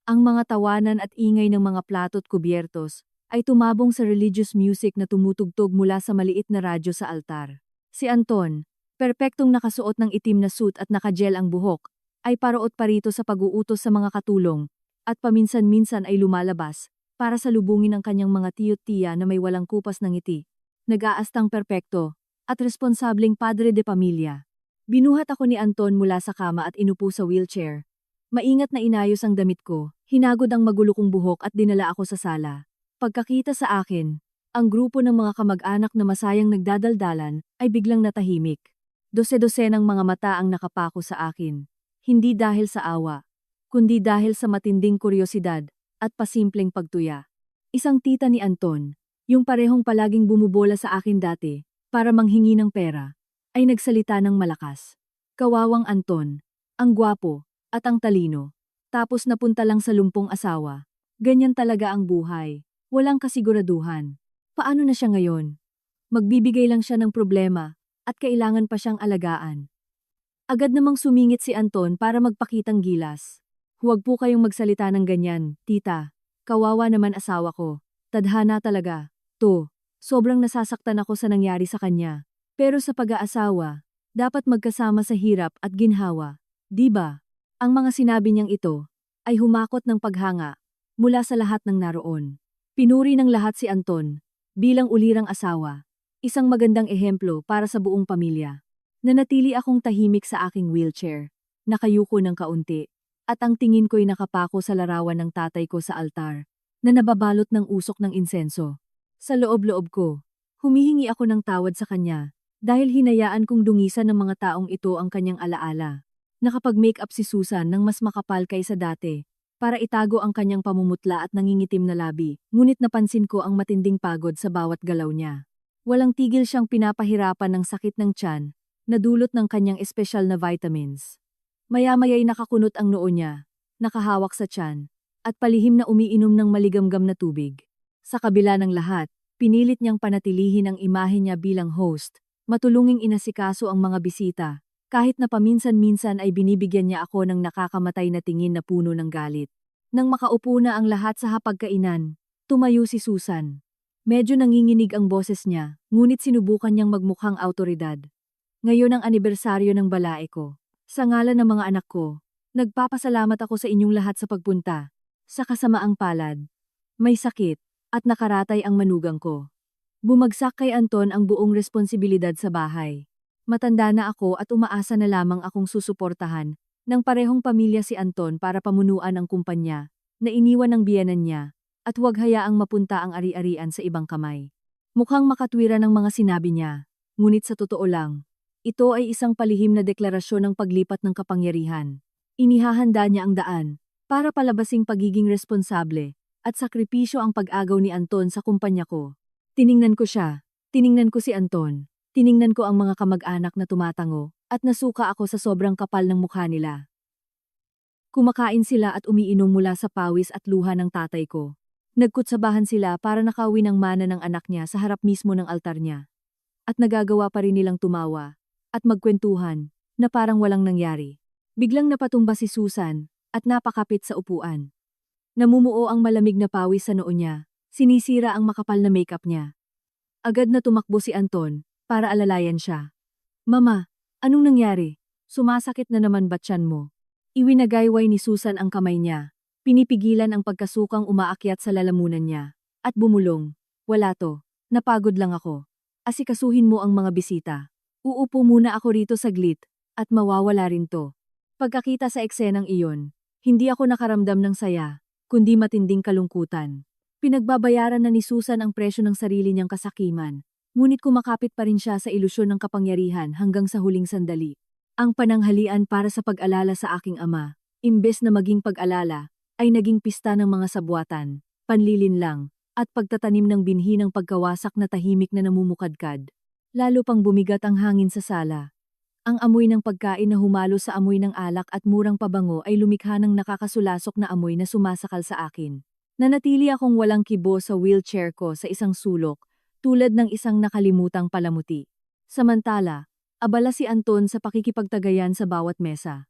Ang mga tawanan at ingay ng mga plato't kubyertos ay tumabong sa religious music na tumutugtog mula sa maliit na radyo sa altar. Si Anton, perpektong nakasuot ng itim na suit at nakagel ang buhok, ay paroot pa rito sa pag-uutos sa mga katulong, at paminsan-minsan ay lumalabas para salubungin ang kanyang mga tiyo't tiya na may walang kupas ng ngiti. Nag-aastang perpekto at responsableng padre de pamilya. Binuhat ako ni Anton mula sa kama at inupo sa wheelchair. Maingat na inayos ang damit ko, hinagod ang magulo kong buhok at dinala ako sa sala. Pagkakita sa akin, ang grupo ng mga kamag-anak na masayang nagdadaldalan ay biglang natahimik. Dose-dosenang mga mata ang nakapako sa akin. Hindi dahil sa awa, kundi dahil sa matinding kuryosidad at pasimpleng pagtuya. Isang tita ni Anton, yung parehong palaging bumubola sa akin dati para manghingi ng pera, ay nagsalita ng malakas. Kawawang Anton, ang gwapo at ang talino. Tapos napunta lang sa lumpong asawa. Ganyan talaga ang buhay. Walang kasiguraduhan. Paano na siya ngayon? Magbibigay lang siya ng problema at kailangan pa siyang alagaan. Agad namang sumingit si Anton para magpakitang gilas. Huwag po kayong magsalita ng ganyan, tita. Kawawa naman asawa ko. Tadhana talaga. Sobrang nasasaktan ako sa nangyari sa kanya. Pero sa pag-aasawa, dapat magkasama sa hirap at ginhawa. Di ba? Ang mga sinabi niyang ito ay humakot ng paghanga mula sa lahat ng naroon. Pinuri ng lahat si Anton bilang ulirang asawa, isang magandang ehemplo para sa buong pamilya. Nanatili akong tahimik sa aking wheelchair, nakayuko ng kaunti, at ang tingin ko'y nakapako sa larawan ng tatay ko sa altar, na nababalot ng usok ng insenso. Sa loob-loob ko, humihingi ako ng tawad sa kanya, dahil hinayaan kong dungisan ng mga taong ito ang kanyang alaala. Nakapag-make-up si Susan ng mas makapal kaysa dati, para itago ang kanyang pamumutla at nangingitim na labi, ngunit napansin ko ang matinding pagod sa bawat galaw niya. Walang tigil siyang pinapahirapan ng sakit ng tiyan, na dulot ng kanyang espesyal na vitamins. Maya-maya'y nakakunot ang noo niya, nakahawak sa tiyan, at palihim na umiinom ng maligamgam na tubig. Sa kabila ng lahat, pinilit niyang panatilihin ang imahe niya bilang host, matulunging inasikaso ang mga bisita, kahit na paminsan-minsan ay binibigyan niya ako ng nakakamatay na tingin na puno ng galit. Nang makaupo na ang lahat sa hapagkainan, tumayo si Susan. Medyo nanginginig ang boses niya, ngunit sinubukan niyang magmukhang awtoridad. Ngayon ang anibersaryo ng balae ko. Sa ngalan ng mga anak ko, nagpapasalamat ako sa inyong lahat sa pagpunta. Sa kasamaang palad, may sakit, at nakaratay ang manugang ko. Bumagsak kay Anton ang buong responsibilidad sa bahay. Matanda na ako at umaasa na lamang akong susuportahan ng parehong pamilya si Anton para pamunuan ang kumpanya na iniwan ng biyenan niya at huwag hayaang mapunta ang ari-arian sa ibang kamay. Mukhang makatwira ng mga sinabi niya, ngunit sa totoo lang, ito ay isang palihim na deklarasyon ng paglipat ng kapangyarihan. Inihahanda niya ang daan para palabasing pagiging responsable at sakripisyo ang pag-agaw ni Anton sa kumpanya ko. Tiningnan ko siya, tiningnan ko si Anton. Tiningnan ko ang mga kamag-anak na tumatango, at nasuka ako sa sobrang kapal ng mukha nila. Kumakain sila at umiinom mula sa pawis at luha ng tatay ko. Nagkutsabahan sila para nakauwi ng mana ng anak niya sa harap mismo ng altar niya. At nagagawa pa rin nilang tumawa, at magkwentuhan, na parang walang nangyari. Biglang napatumba si Susan, at napakapit sa upuan. Namumuo ang malamig na pawis sa noo niya, sinisira ang makapal na makeup niya. Agad na tumakbo si Anton, para alalayan siya. Mama, anong nangyari? Sumasakit na naman ba tiyan mo? Iwinagayway ni Susan ang kamay niya. Pinipigilan ang pagkasukang umaakyat sa lalamunan niya. At bumulong. Wala to. Napagod lang ako. Asikasuhin mo ang mga bisita. Uupo muna ako rito saglit. At mawawala rin to. Pagkakita sa eksenang iyon, hindi ako nakaramdam ng saya, kundi matinding kalungkutan. Pinagbabayaran na ni Susan ang presyo ng sarili niyang kasakiman. Ngunit kumakapit pa rin siya sa ilusyon ng kapangyarihan hanggang sa huling sandali. Ang pananghalian para sa pag-alala sa aking ama, imbes na maging pag-alala, ay naging pista ng mga sabwatan, panlilinlang, at pagtatanim ng binhi ng pagkawasak na tahimik na namumukadkad. Lalo pang bumigat ang hangin sa sala. Ang amoy ng pagkain na humalo sa amoy ng alak at murang pabango ay lumikha ng nakakasulasok na amoy na sumasakal sa akin. Nanatili akong walang kibo sa wheelchair ko sa isang sulok, tulad ng isang nakalimutang palamuti. Samantala, abala si Anton sa pakikipagtagayan sa bawat mesa.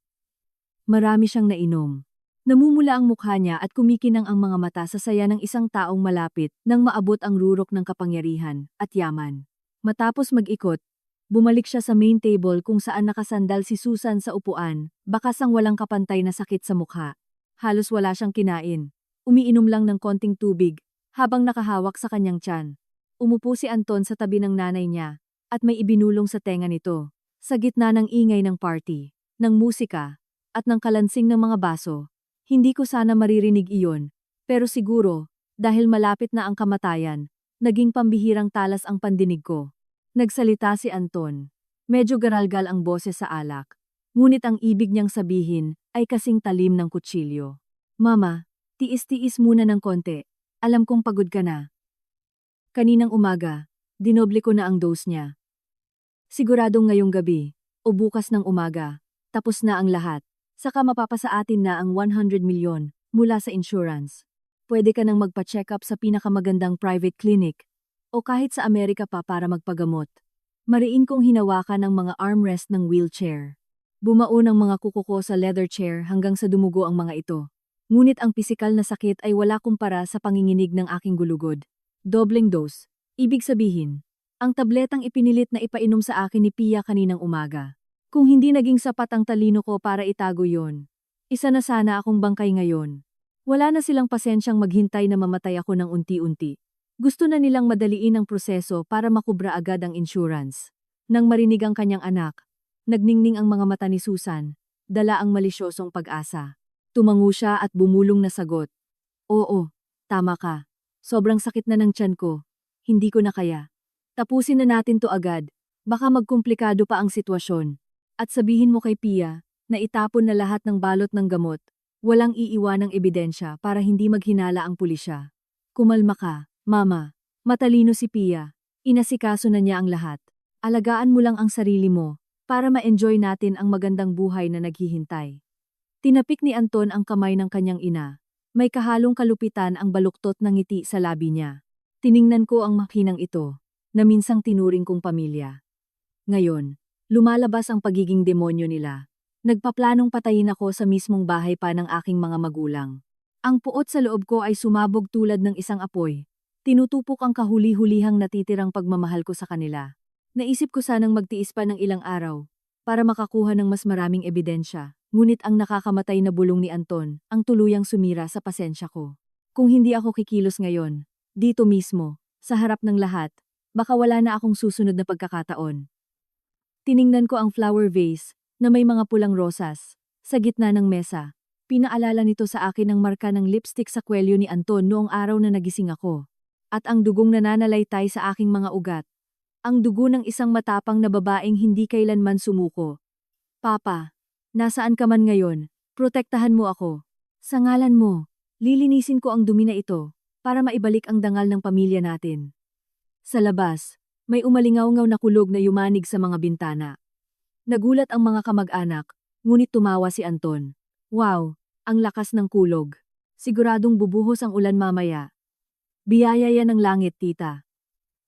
Marami siyang nainom. Namumula ang mukha niya at kumikinang ang mga mata sa saya ng isang taong malapit nang maabot ang rurok ng kapangyarihan at yaman. Matapos mag-ikot, bumalik siya sa main table kung saan nakasandal si Susan sa upuan, bakas ang walang kapantay na sakit sa mukha. Halos wala siyang kinain. Umiinom lang ng konting tubig, habang nakahawak sa kanyang tiyan. Umupo si Anton sa tabi ng nanay niya, at may ibinulong sa tenga nito. Sa gitna ng ingay ng party, ng musika, at ng kalansing ng mga baso. Hindi ko sana maririnig iyon, pero siguro, dahil malapit na ang kamatayan, naging pambihirang talas ang pandinig ko. Nagsalita si Anton. Medyo garalgal ang boses sa alak. Ngunit ang ibig niyang sabihin ay kasing talim ng kutsilyo. Mama, tiis-tiis muna ng konti. Alam kong pagod ka na. Kaninang umaga, dinoble ko na ang dose niya. Siguradong ngayong gabi, o bukas ng umaga, tapos na ang lahat. Saka mapapasa atin na ang 100 milyon mula sa insurance. Pwede ka nang magpa-check up sa pinakamagandang private clinic o kahit sa Amerika pa para magpagamot. Mariin kong hinawakan ang mga armrest ng wheelchair. Bumaon ang mga kuko ko sa leather chair hanggang sa dumugo ang mga ito. Ngunit ang pisikal na sakit ay wala kumpara sa panginginig ng aking gulugod. Dobleng dose. Ibig sabihin, ang tabletang ipinilit na ipainom sa akin ni Pia kaninang umaga. Kung hindi naging sapat ang talino ko para itago yon, isa na sana akong bangkay ngayon. Wala na silang pasensyang maghintay na mamatay ako ng unti-unti. Gusto na nilang madaliin ang proseso para makubra agad ang insurance. Nang marinig ang kanyang anak, nagningning ang mga mata ni Susan, dala ang malisyosong pag-asa. Tumango siya at bumulong na sagot. Oo, tama ka. Sobrang sakit na ng tiyan ko. Hindi ko na kaya. Tapusin na natin to agad. Baka magkomplikado pa ang sitwasyon. At sabihin mo kay Pia na itapon na lahat ng balot ng gamot. Walang iiwanang ebidensya para hindi maghinala ang pulisya. Kumalma ka, Mama. Matalino si Pia. Inasikaso na niya ang lahat. Alagaan mo lang ang sarili mo para ma-enjoy natin ang magandang buhay na naghihintay. Tinapik ni Anton ang kamay ng kanyang ina. May kahalong kalupitan ang baluktot ng ngiti sa labi niya. Tiningnan ko ang makinang ito, na minsang tinuring kong pamilya. Ngayon, lumalabas ang pagiging demonyo nila. Nagpaplanong patayin ako sa mismong bahay pa ng aking mga magulang. Ang puot sa loob ko ay sumabog tulad ng isang apoy. Tinutupok ang kahuli-hulihang natitirang pagmamahal ko sa kanila. Naisip ko sanang magtiis pa ng ilang araw, para makakuha ng mas maraming ebidensya. Ngunit ang nakakamatay na bulong ni Anton ang tuluyang sumira sa pasensya ko. Kung hindi ako kikilos ngayon, dito mismo, sa harap ng lahat, baka wala na akong susunod na pagkakataon. Tiningnan ko ang flower vase na may mga pulang rosas sa gitna ng mesa. Pinaalala nito sa akin ang marka ng lipstick sa kwelyo ni Anton noong araw na nagising ako. At ang dugong nananalaytay sa aking mga ugat. Ang dugo ng isang matapang na babaeng hindi kailanman sumuko. Papa, nasaan ka man ngayon? Protektahan mo ako. Sa ngalan mo, lilinisin ko ang dumi na ito para maibalik ang dangal ng pamilya natin. Sa labas, may umalingaw-ngaw na kulog na yumanig sa mga bintana. Nagulat ang mga kamag-anak, ngunit tumawa si Anton. Wow, ang lakas ng kulog. Siguradong bubuhos ang ulan mamaya. Biyaya yan ng langit, tita.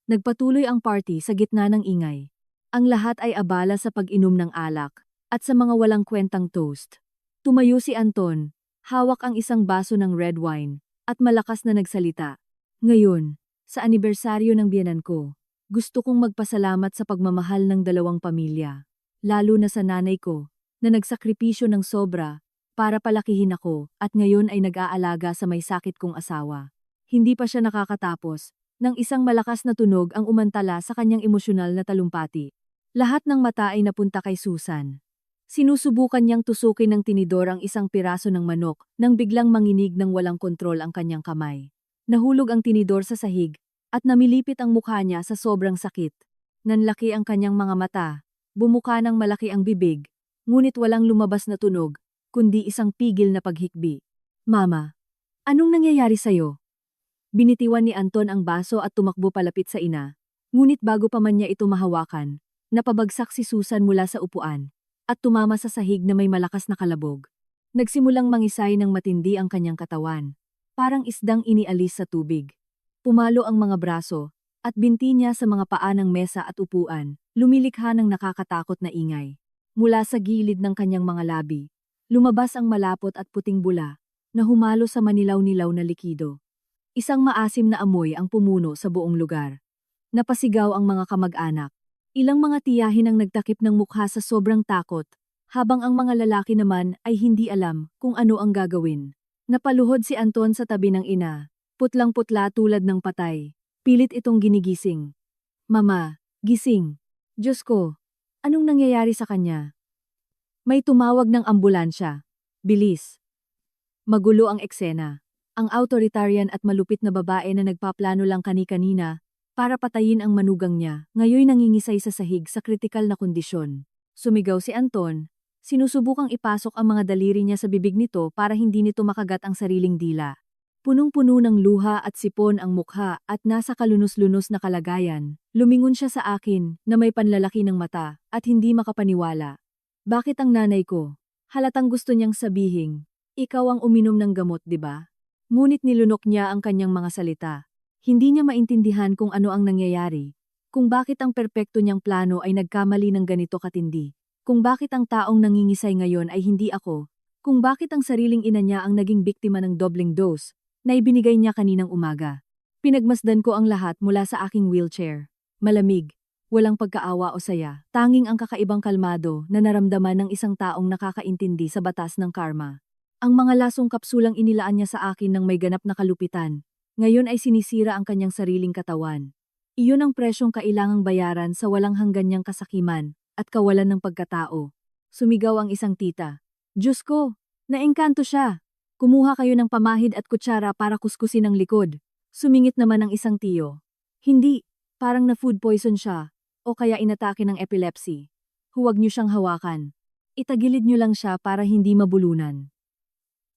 Nagpatuloy ang party sa gitna ng ingay. Ang lahat ay abala sa pag-inom ng alak at sa mga walang kwentang toast. Tumayo si Anton, hawak ang isang baso ng red wine, at malakas na nagsalita. Ngayon, sa anibersaryo ng biyenan ko, gusto kong magpasalamat sa pagmamahal ng dalawang pamilya, lalo na sa nanay ko, na nagsakripisyo ng sobra para palakihin ako, at ngayon ay nag-aalaga sa may sakit kong asawa. Hindi pa siya nakakatapos, nang isang malakas na tunog ang umantala sa kanyang emosyonal na talumpati. Lahat ng mata ay napunta kay Susan. Sinusubukan niyang tusukin ng tinidor ang isang piraso ng manok nang biglang manginig ng walang kontrol ang kanyang kamay. Nahulog ang tinidor sa sahig at namilipit ang mukha niya sa sobrang sakit. Nanlaki ang kanyang mga mata, bumuka ng malaki ang bibig, ngunit walang lumabas na tunog, kundi isang pigil na paghikbi. Mama, anong nangyayari sa'yo? Binitiwan ni Anton ang baso at tumakbo palapit sa ina. Ngunit bago pa man niya ito mahawakan, napabagsak si Susan mula sa upuan at tumama sa sahig na may malakas na kalabog. Nagsimulang mangisay ng matindi ang kanyang katawan, parang isdang inialis sa tubig. Pumalo ang mga braso, at binti niya sa mga paa ng mesa at upuan, lumilikha ng nakakatakot na ingay. Mula sa gilid ng kanyang mga labi, lumabas ang malapot at puting bula, na humalo sa manilaw-nilaw na likido. Isang maasim na amoy ang pumuno sa buong lugar. Napasigaw ang mga kamag-anak. Ilang mga tiyahin ang nagtakip ng mukha sa sobrang takot, habang ang mga lalaki naman ay hindi alam kung ano ang gagawin. Napaluhod si Anton sa tabi ng ina, putlang-putla tulad ng patay. Pilit itong ginigising. Mama, gising. Diyos ko, anong nangyayari sa kanya? May tumawag ng ambulansya. Bilis. Magulo ang eksena. Ang authoritarian at malupit na babae na nagpaplano lang kani-kanina para patayin ang manugang niya, ngayon nangingisay sa sahig sa kritikal na kondisyon. Sumigaw si Anton, sinusubukang ipasok ang mga daliri niya sa bibig nito para hindi nito makagat ang sariling dila. Punong-puno ng luha at sipon ang mukha at nasa kalunos-lunos na kalagayan, lumingon siya sa akin na may panlalaki ng mata at hindi makapaniwala. Bakit ang nanay ko? Halatang gusto niyang sabihin, ikaw ang uminom ng gamot, di ba? Ngunit nilunok niya ang kanyang mga salita. Hindi niya maintindihan kung ano ang nangyayari, kung bakit ang perpekto niyang plano ay nagkamali ng ganito katindi, kung bakit ang taong nangingisay ngayon ay hindi ako, kung bakit ang sariling ina niya ang naging biktima ng doubling dose na ibinigay niya kaninang umaga. Pinagmasdan ko ang lahat mula sa aking wheelchair. Malamig, walang pagkaawa o saya, tanging ang kakaibang kalmado na naramdaman ng isang taong nakakaintindi sa batas ng karma. Ang mga lasong kapsulang inilaan niya sa akin ng may ganap na kalupitan. Ngayon ay sinisira ang kanyang sariling katawan. Iyon ang presyong kailangang bayaran sa walang hanggan niyang kasakiman at kawalan ng pagkatao. Sumigaw ang isang tita. Diyos ko, naengkanto siya. Kumuha kayo ng pamahid at kutsara para kuskusin ang likod. Sumingit naman ang isang tiyo. Hindi, parang na food poison siya, o kaya inatake ng epilepsy. Huwag niyo siyang hawakan. Itagilid niyo lang siya para hindi mabulunan.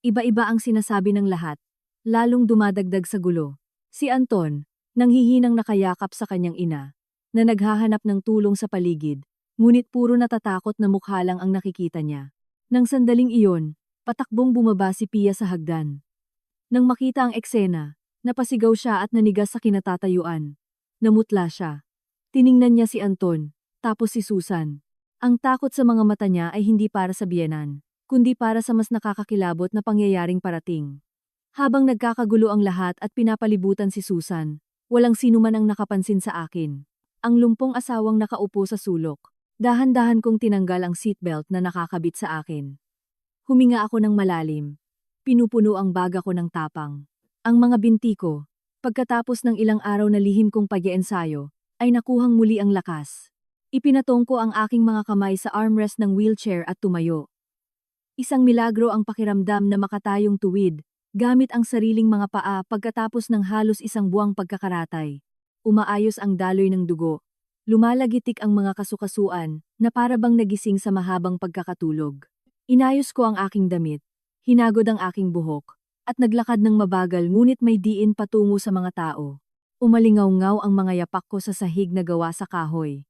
Iba-iba ang sinasabi ng lahat. Lalong dumadagdag sa gulo. Si Anton, nanghihinang nakayakap sa kanyang ina, na naghahanap ng tulong sa paligid, ngunit puro natatakot na mukha lang ang nakikita niya. Nang sandaling iyon, patakbong bumaba si Pia sa hagdan. Nang makita ang eksena, napasigaw siya at nanigas sa kinatatayuan. Namutla siya. Tiningnan niya si Anton, tapos si Susan. Ang takot sa mga mata niya ay hindi para sa biyenan, kundi para sa mas nakakakilabot na pangyayaring parating. Habang nagkakagulo ang lahat at pinapalibutan si Susan, walang sino man ang nakapansin sa akin. Ang lumpong asawang nakaupo sa sulok. Dahan-dahan kong tinanggal ang seatbelt na nakakabit sa akin. Huminga ako ng malalim. Pinupuno ang baga ko ng tapang. Ang mga binti ko, pagkatapos ng ilang araw na lihim kong pag-iensayo, ay nakuhang muli ang lakas. Ipinatong ko ang aking mga kamay sa armrest ng wheelchair at tumayo. Isang milagro ang pakiramdam na makatayong tuwid, gamit ang sariling mga paa pagkatapos ng halos isang buwang pagkakaratay. Umaayos ang daloy ng dugo. Lumalagitik ang mga kasukasuan na para bang nagising sa mahabang pagkakatulog. Inayos ko ang aking damit, hinagod ang aking buhok, at naglakad ng mabagal ngunit may diin patungo sa mga tao. Umalingaw-ngaw ang mga yapak ko sa sahig na gawa sa kahoy.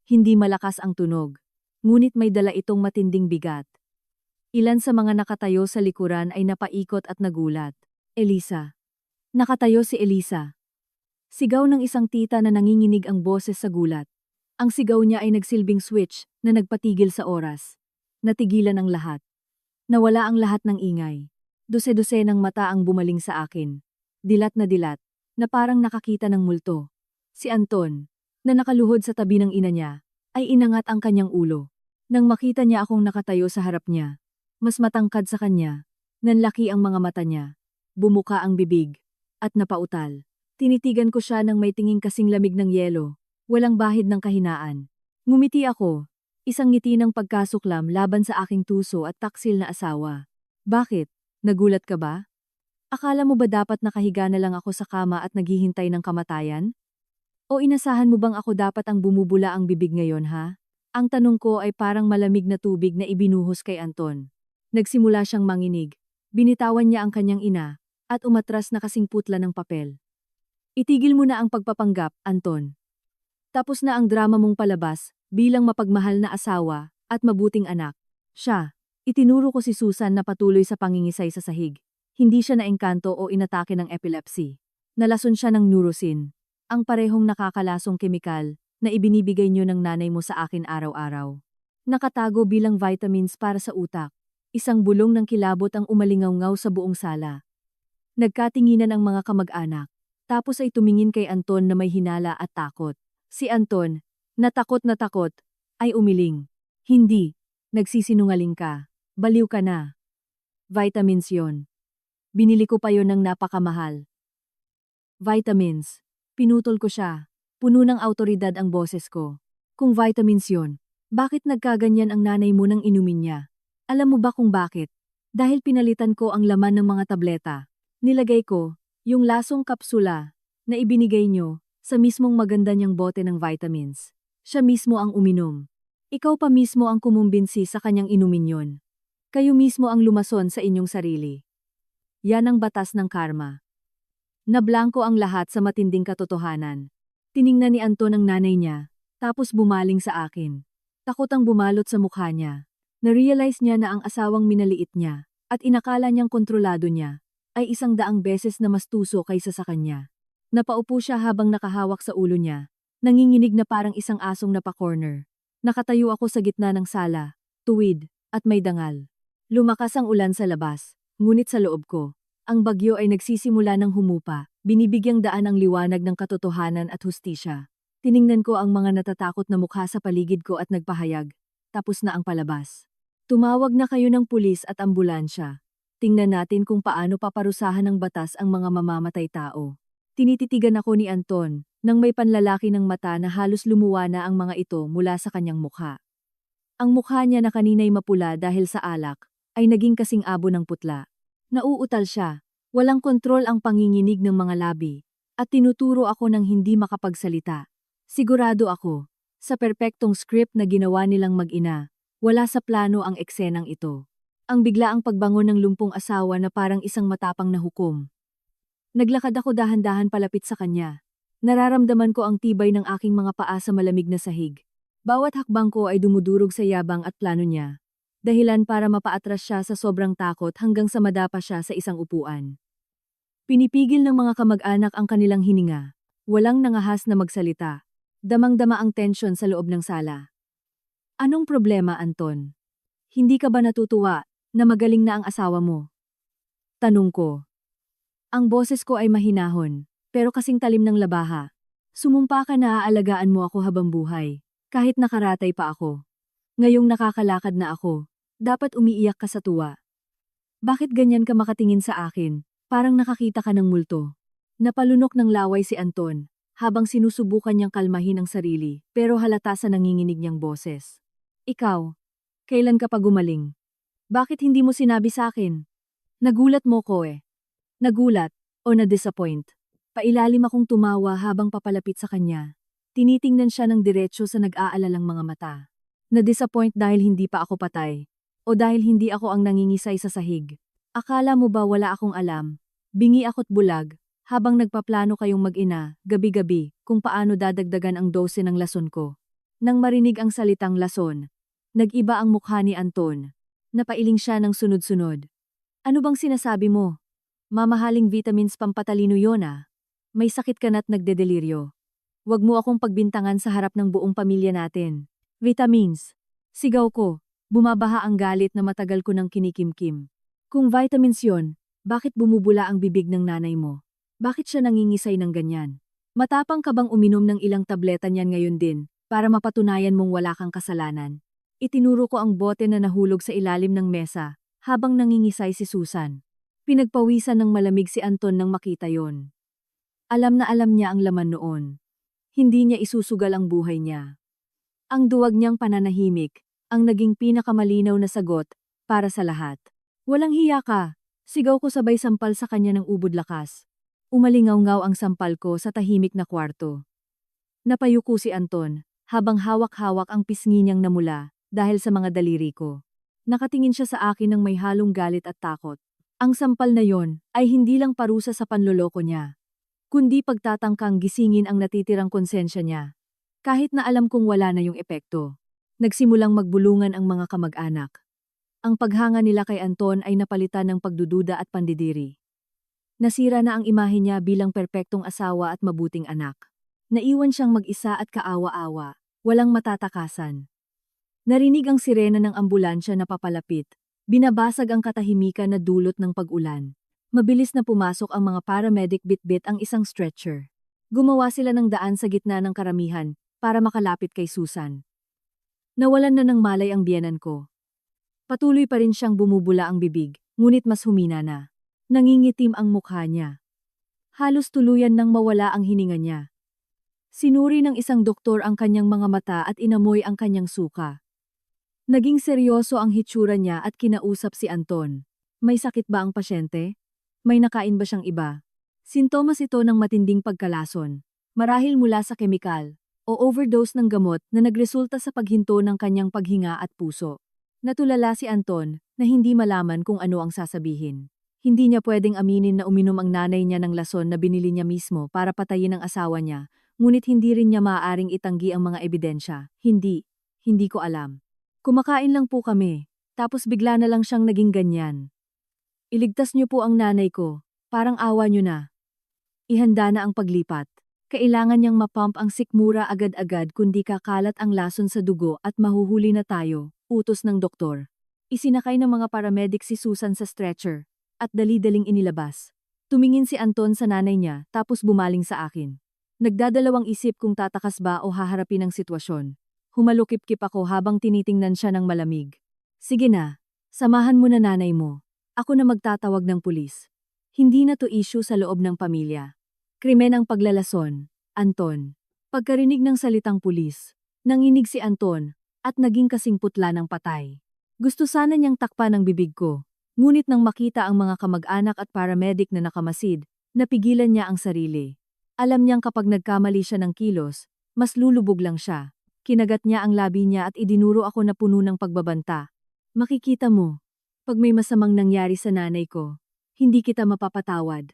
Hindi malakas ang tunog, ngunit may dala itong matinding bigat. Ilan sa mga nakatayo sa likuran ay napaikot at nagulat. Elisa. Nakatayo si Elisa. Sigaw ng isang tita na nanginginig ang boses sa gulat. Ang sigaw niya ay nagsilbing switch na nagpatigil sa oras. Natigilan ang lahat. Nawala ang lahat ng ingay. Dose-dose ng mata ang bumaling sa akin. Dilat, na parang nakakita ng multo. Si Anton, na nakaluhod sa tabi ng ina niya, ay inangat ang kanyang ulo. Nang makita niya akong nakatayo sa harap niya, Mas matangkad sa kanya. Nanlaki ang mga mata niya. Bumuka ang bibig. At napautal. Tinitigan ko siya ng may tinging kasing lamig ng yelo. Walang bahid ng kahinaan. Ngumiti ako. Isang ngiti ng pagkasuklam laban sa aking tuso at taksil na asawa. Bakit? Nagulat ka ba? Akala mo ba dapat nakahiga na lang ako sa kama at naghihintay ng kamatayan? O inasahan mo bang ako dapat ang bumubula ang bibig ngayon ha? Ang tanong ko ay parang malamig na tubig na ibinuhos kay Anton. Nagsimula siyang manginig. Binitawan niya ang kanyang ina at umatras na kasing putla ng papel. Itigil mo na ang pagpapanggap, Anton. Tapos na ang drama mong palabas bilang mapagmahal na asawa at mabuting anak. Siya, itinuro ko si Susan na patuloy sa pangingisay sa sahig. Hindi siya naengkanto o inatake ng epilepsy. Nalason siya ng Nurosin. Ang parehong nakakalasong kemikal na ibinibigay niyo ng nanay mo sa akin araw-araw. Nakatago bilang vitamins para sa utak. Isang bulong ng kilabot ang umalingaw-ngaw sa buong sala. Nagkatinginan ang mga kamag-anak. Tapos ay tumingin kay Anton na may hinala at takot. Si Anton, na takot, ay umiling. Hindi. Nagsisinungaling ka. Baliw ka na. Vitamins yon. Binili ko pa yon ng napakamahal. Vitamins. Pinutol ko siya. Puno ng awtoridad ang boses ko. Kung vitamins yon, bakit nagkaganyan ang nanay mo nang inumin niya? Alam mo ba kung bakit? Dahil pinalitan ko ang laman ng mga tableta. Nilagay ko, yung lasong kapsula, na ibinigay nyo, sa mismong maganda niyang bote ng vitamins. Siya mismo ang uminom. Ikaw pa mismo ang kumumbinsi sa kanyang inumin yon. Kayo mismo ang lumason sa inyong sarili. Yan ang batas ng karma. Nablangko ang lahat sa matinding katotohanan. Tiningnan ni Anton ang nanay niya, tapos bumaling sa akin. Takot ang bumalot sa mukha niya. Na-realize niya na ang asawang minaliit niya, at inakala niyang kontrolado niya, ay 100 beses na mas tuso kaysa sa kanya. Napaupo siya habang nakahawak sa ulo niya, nanginginig na parang isang asong napa-corner. Nakatayo ako sa gitna ng sala, tuwid, at may dangal. Lumakas ang ulan sa labas, ngunit sa loob ko, ang bagyo ay nagsisimula ng humupa, binibigyang daan ang liwanag ng katotohanan at hustisya. Tiningnan ko ang mga natatakot na mukha sa paligid ko at nagpahayag, tapos na ang palabas. Tumawag na kayo ng pulis at ambulansya. Tingnan natin kung paano paparusahan ng batas ang mga mamamatay tao. Tinititigan ako ni Anton, nang may panlalaki ng mata na halos lumuwa na ang mga ito mula sa kanyang mukha. Ang mukha niya na kanina'y mapula dahil sa alak, ay naging kasing abo ng putla. Nauutal siya, walang kontrol ang panginginig ng mga labi, at tinuturo ako ng hindi makapagsalita. Sigurado ako, sa perpektong script na ginawa nilang mag-ina, wala sa plano ang eksenang ito. Ang biglaang pagbangon ng lumpong asawa na parang isang matapang na hukom. Naglakad ako dahan-dahan palapit sa kanya. Nararamdaman ko ang tibay ng aking mga paa sa malamig na sahig. Bawat hakbang ko ay dumudurog sa yabang at plano niya. Dahilan para mapaatras siya sa sobrang takot hanggang sa madapa siya sa isang upuan. Pinipigil ng mga kamag-anak ang kanilang hininga. Walang nangahas na magsalita. Damang-dama ang tensyon sa loob ng sala. Anong problema, Anton? Hindi ka ba natutuwa na magaling na ang asawa mo? Tanong ko. Ang boses ko ay mahinahon, pero kasing talim ng labaha. Sumumpa ka na aalagaan mo ako habang buhay, kahit nakaratay pa ako. Ngayong nakakalakad na ako, dapat umiiyak ka sa tuwa. Bakit ganyan ka makatingin sa akin, parang nakakita ka ng multo? Napalunok ng laway si Anton, habang sinusubukan niyang kalmahin ang sarili, pero halata sa nanginginig niyang boses. Ikaw, kailan ka pa gumaling? Bakit hindi mo sinabi sa akin? Nagulat mo ko eh. Nagulat, o na-disappoint. Pailalim akong tumawa habang papalapit sa kanya. Tinitingnan siya ng diretsyo sa nag-aalalang mga mata. Na-disappoint dahil hindi pa ako patay. O dahil hindi ako ang nangingisay sa sahig. Akala mo ba wala akong alam? Bingi ako't bulag, habang nagpaplano kayong mag-ina, gabi-gabi, kung paano dadagdagan ang dose ng lason ko. Nang marinig ang salitang lason, nag-iba ang mukha ni Anton. Napailing siya ng sunod-sunod. Ano bang sinasabi mo? Mamahaling vitamins pampatalino yon ah. May sakit ka na't nagdedeliryo. Huwag mo akong pagbintangan sa harap ng buong pamilya natin. Vitamins. Sigaw ko. Bumabaha ang galit na matagal ko nang kinikimkim. Kung vitamins yon, bakit bumubula ang bibig ng nanay mo? Bakit siya nangingisay ng ganyan? Matapang ka bang uminom ng ilang tableta niyan ngayon din, para mapatunayan mong wala kang kasalanan? Itinuro ko ang bote na nahulog sa ilalim ng mesa, habang nangingisay si Susan. Pinagpawisan ng malamig si Anton nang makita yon. Alam na alam niya ang laman noon. Hindi niya isusugal ang buhay niya. Ang duwag niyang pananahimik, ang naging pinakamalinaw na sagot para sa lahat. Walang hiya ka, sigaw ko sabay sampal sa kanya ng ubod lakas. Umalingaw-ngaw ang sampal ko sa tahimik na kwarto. Napayuko si Anton, habang hawak-hawak ang pisngi niyang namula dahil sa mga daliri ko. Nakatingin siya sa akin ng may halong galit at takot. Ang sampal na yon ay hindi lang parusa sa panloloko niya, kundi pagtatangkang gisingin ang natitirang konsensya niya. Kahit na alam kong wala na yung epekto. Nagsimulang magbulungan ang mga kamag-anak. Ang paghanga nila kay Anton ay napalitan ng pagdududa at pandidiri. Nasira na ang imahe niya bilang perpektong asawa at mabuting anak. Naiwan siyang mag-isa at kaawa-awa, walang matatakasan. Narinig ang sirena ng ambulansya na papalapit. Binabasag ang katahimikan na dulot ng pag-ulan. Mabilis na pumasok ang mga paramedic bitbit ang isang stretcher. Gumawa sila ng daan sa gitna ng karamihan para makalapit kay Susan. Nawalan na ng malay ang biyenan ko. Patuloy pa rin siyang bumubula ang bibig, ngunit mas humina na. Nangingitim ang mukha niya. Halos tuluyan nang mawala ang hininga niya. Sinuri ng isang doktor ang kanyang mga mata at inamoy ang kanyang suka. Naging seryoso ang hitsura niya at kinausap si Anton. May sakit ba ang pasyente? May nakain ba siyang iba? Sintomas ito ng matinding pagkalason. Marahil mula sa kemikal o overdose ng gamot na nagresulta sa paghinto ng kanyang paghinga at puso. Natulala si Anton na hindi malaman kung ano ang sasabihin. Hindi niya pwedeng aminin na uminom ang nanay niya ng lason na binili niya mismo para patayin ang asawa niya, ngunit hindi rin niya maaaring itanggi ang mga ebidensya. Hindi ko alam. Kumakain lang po kami, tapos bigla na lang siyang naging ganyan. Iligtas niyo po ang nanay ko, parang awa niyo na. Ihanda na ang paglipat. Kailangan niyang mapump ang sikmura agad-agad kundi kakalat ang lason sa dugo at mahuhuli na tayo, utos ng doktor. Isinakay ng mga paramedic si Susan sa stretcher, at dali-daling inilabas. Tumingin si Anton sa nanay niya tapos bumaling sa akin. Nagdadalawang isip kung tatakas ba o haharapin ang sitwasyon. Humalukip-kip ako habang tinitingnan siya ng malamig. Sige na, samahan mo na nanay mo. Ako na magtatawag ng pulis. Hindi na to issue sa loob ng pamilya. Krimen ang paglalason, Anton. Pagkarinig ng salitang pulis, nanginig si Anton at naging kasing putla ng patay. Gusto sana niyang takpan ang bibig ko, ngunit nang makita ang mga kamag-anak at paramedic na nakamasid, napigilan niya ang sarili. Alam niyang kapag nagkamali siya ng kilos, mas lulubog lang siya. Kinagat niya ang labi niya at idinuro ako na puno ng pagbabanta. Makikita mo, pag may masamang nangyari sa nanay ko, hindi kita mapapatawad.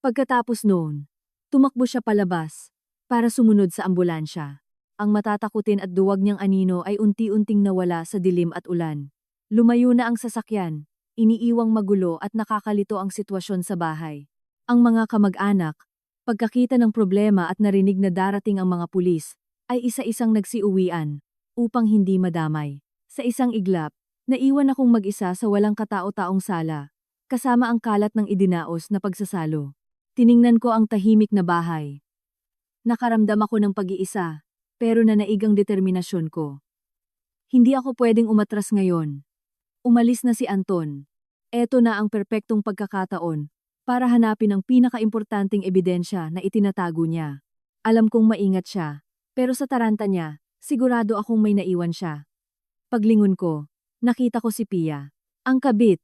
Pagkatapos noon, tumakbo siya palabas para sumunod sa ambulansya. Ang matatakutin at duwag niyang anino ay unti-unting nawala sa dilim at ulan. Lumayo na ang sasakyan, iniiwang magulo at nakakalito ang sitwasyon sa bahay. Ang mga kamag-anak, pagkakita ng problema at narinig na darating ang mga pulis, ay isa-isang nagsiuwian upang hindi madamay. Sa isang iglap, naiwan akong mag-isa sa walang katao-taong sala, kasama ang kalat ng idinaos na pagsasalo. Tiningnan ko ang tahimik na bahay. Nakaramdam ako ng pag-iisa, pero nanaig ang determinasyon ko. Hindi ako pwedeng umatras ngayon. Umalis na si Anton. Eto na ang perpektong pagkakataon para hanapin ang pinakaimportanteng ebidensya na itinatago niya. Alam kong maingat siya, pero sa taranta niya, sigurado akong may naiwan siya. Paglingon ko, nakita ko si Pia, ang kabit,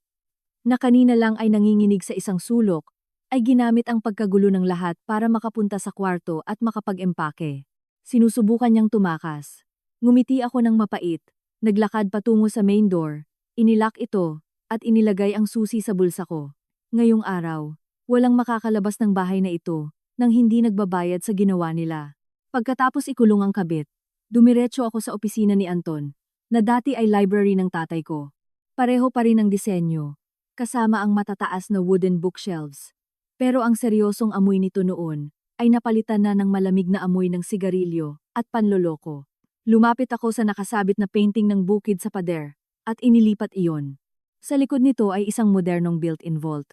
na kanina lang ay nanginginig sa isang sulok, ay ginamit ang pagkagulo ng lahat para makapunta sa kwarto at makapag-empake. Sinusubukan niyang tumakas. Ngumiti ako ng mapait, naglakad patungo sa main door, inilak ito, at inilagay ang susi sa bulsa ko. Ngayong araw, walang makakalabas ng bahay na ito, nang hindi nagbabayad sa ginawa nila. Pagkatapos ikulong ang kabit, dumiretso ako sa opisina ni Anton, na dati ay library ng tatay ko. Pareho pa rin ang disenyo, kasama ang matataas na wooden bookshelves. Pero ang seryosong amoy nito noon ay napalitan na ng malamig na amoy ng sigarilyo at panloloko. Lumapit ako sa nakasabit na painting ng bukid sa pader at inilipat iyon. Sa likod nito ay isang modernong built-in vault.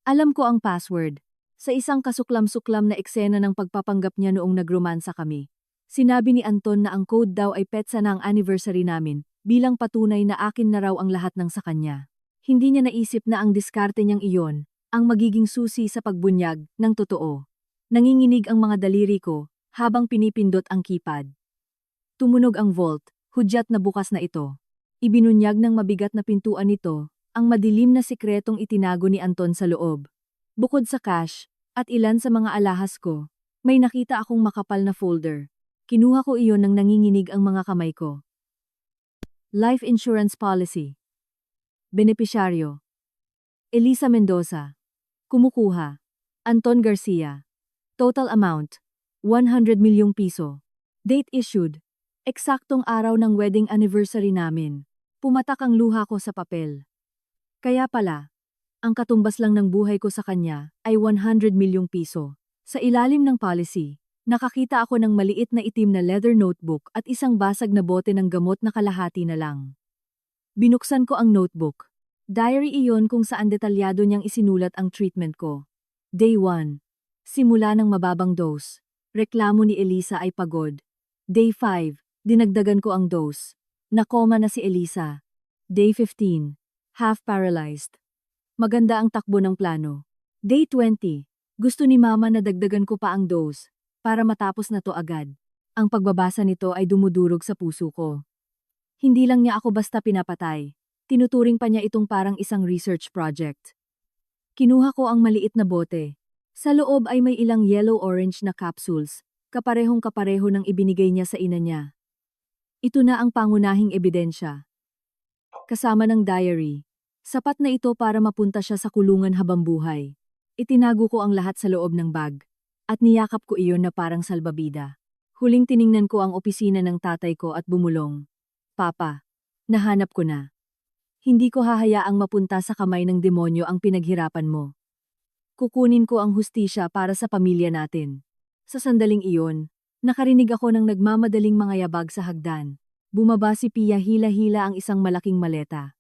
Alam ko ang password. Sa isang kasuklam-suklam na eksena ng pagpapanggap niya noong nagromansa kami. Sinabi ni Anton na ang code daw ay petsa na ang anniversary namin bilang patunay na akin na raw ang lahat ng sa kanya. Hindi niya naisip na ang diskarte niyang iyon ang magiging susi sa pagbunyag ng totoo. Nanginginig ang mga daliri ko habang pinipindot ang keypad. Tumunog ang vault, hudyat na bukas na ito. Ibinunyag ng mabigat na pintuan nito ang madilim na sikretong itinago ni Anton sa loob. Bukod sa cash at ilan sa mga alahas ko, may nakita akong makapal na folder. Kinuha ko iyon nang nanginginig ang mga kamay ko. Life Insurance Policy. Benepisyaryo. Elisa Mendoza. Kumukuha. Anton Garcia. Total amount. 100 milyong piso. Date issued. Eksaktong araw ng wedding anniversary namin. Pumatak ang luha ko sa papel. Kaya pala, ang katumbas lang ng buhay ko sa kanya ay 100 milyong piso. Sa ilalim ng policy, nakakita ako ng maliit na itim na leather notebook at isang basag na bote ng gamot na kalahati na lang. Binuksan ko ang notebook. Diary iyon kung saan detalyado niyang isinulat ang treatment ko. Day 1. Simula ng mababang dose. Reklamo ni Elisa ay pagod. Day 5. Dinagdagan ko ang dose. Nakoma na si Elisa. Day 15. Half paralyzed. Maganda ang takbo ng plano. Day 20. Gusto ni Mama na dagdagan ko pa ang dose para matapos na to agad. Ang pagbabasa nito ay dumudurog sa puso ko. Hindi lang niya ako basta pinapatay. Tinuturing pa niya itong parang isang research project. Kinuha ko ang maliit na bote. Sa loob ay may ilang yellow-orange na capsules, kaparehong-kapareho ng ibinigay niya sa ina niya. Ito na ang pangunahing ebidensya. Kasama ng diary. Sapat na ito para mapunta siya sa kulungan habang buhay. Itinago ko ang lahat sa loob ng bag. At niyakap ko iyon na parang salbabida. Huling tiningnan ko ang opisina ng tatay ko at bumulong. Papa, nahanap ko na. Hindi ko hahayaang mapunta sa kamay ng demonyo ang pinaghirapan mo. Kukunin ko ang hustisya para sa pamilya natin. Sa sandaling iyon, nakarinig ako ng nagmamadaling mga yabag sa hagdan. Bumaba si Pia hila-hila ang isang malaking maleta.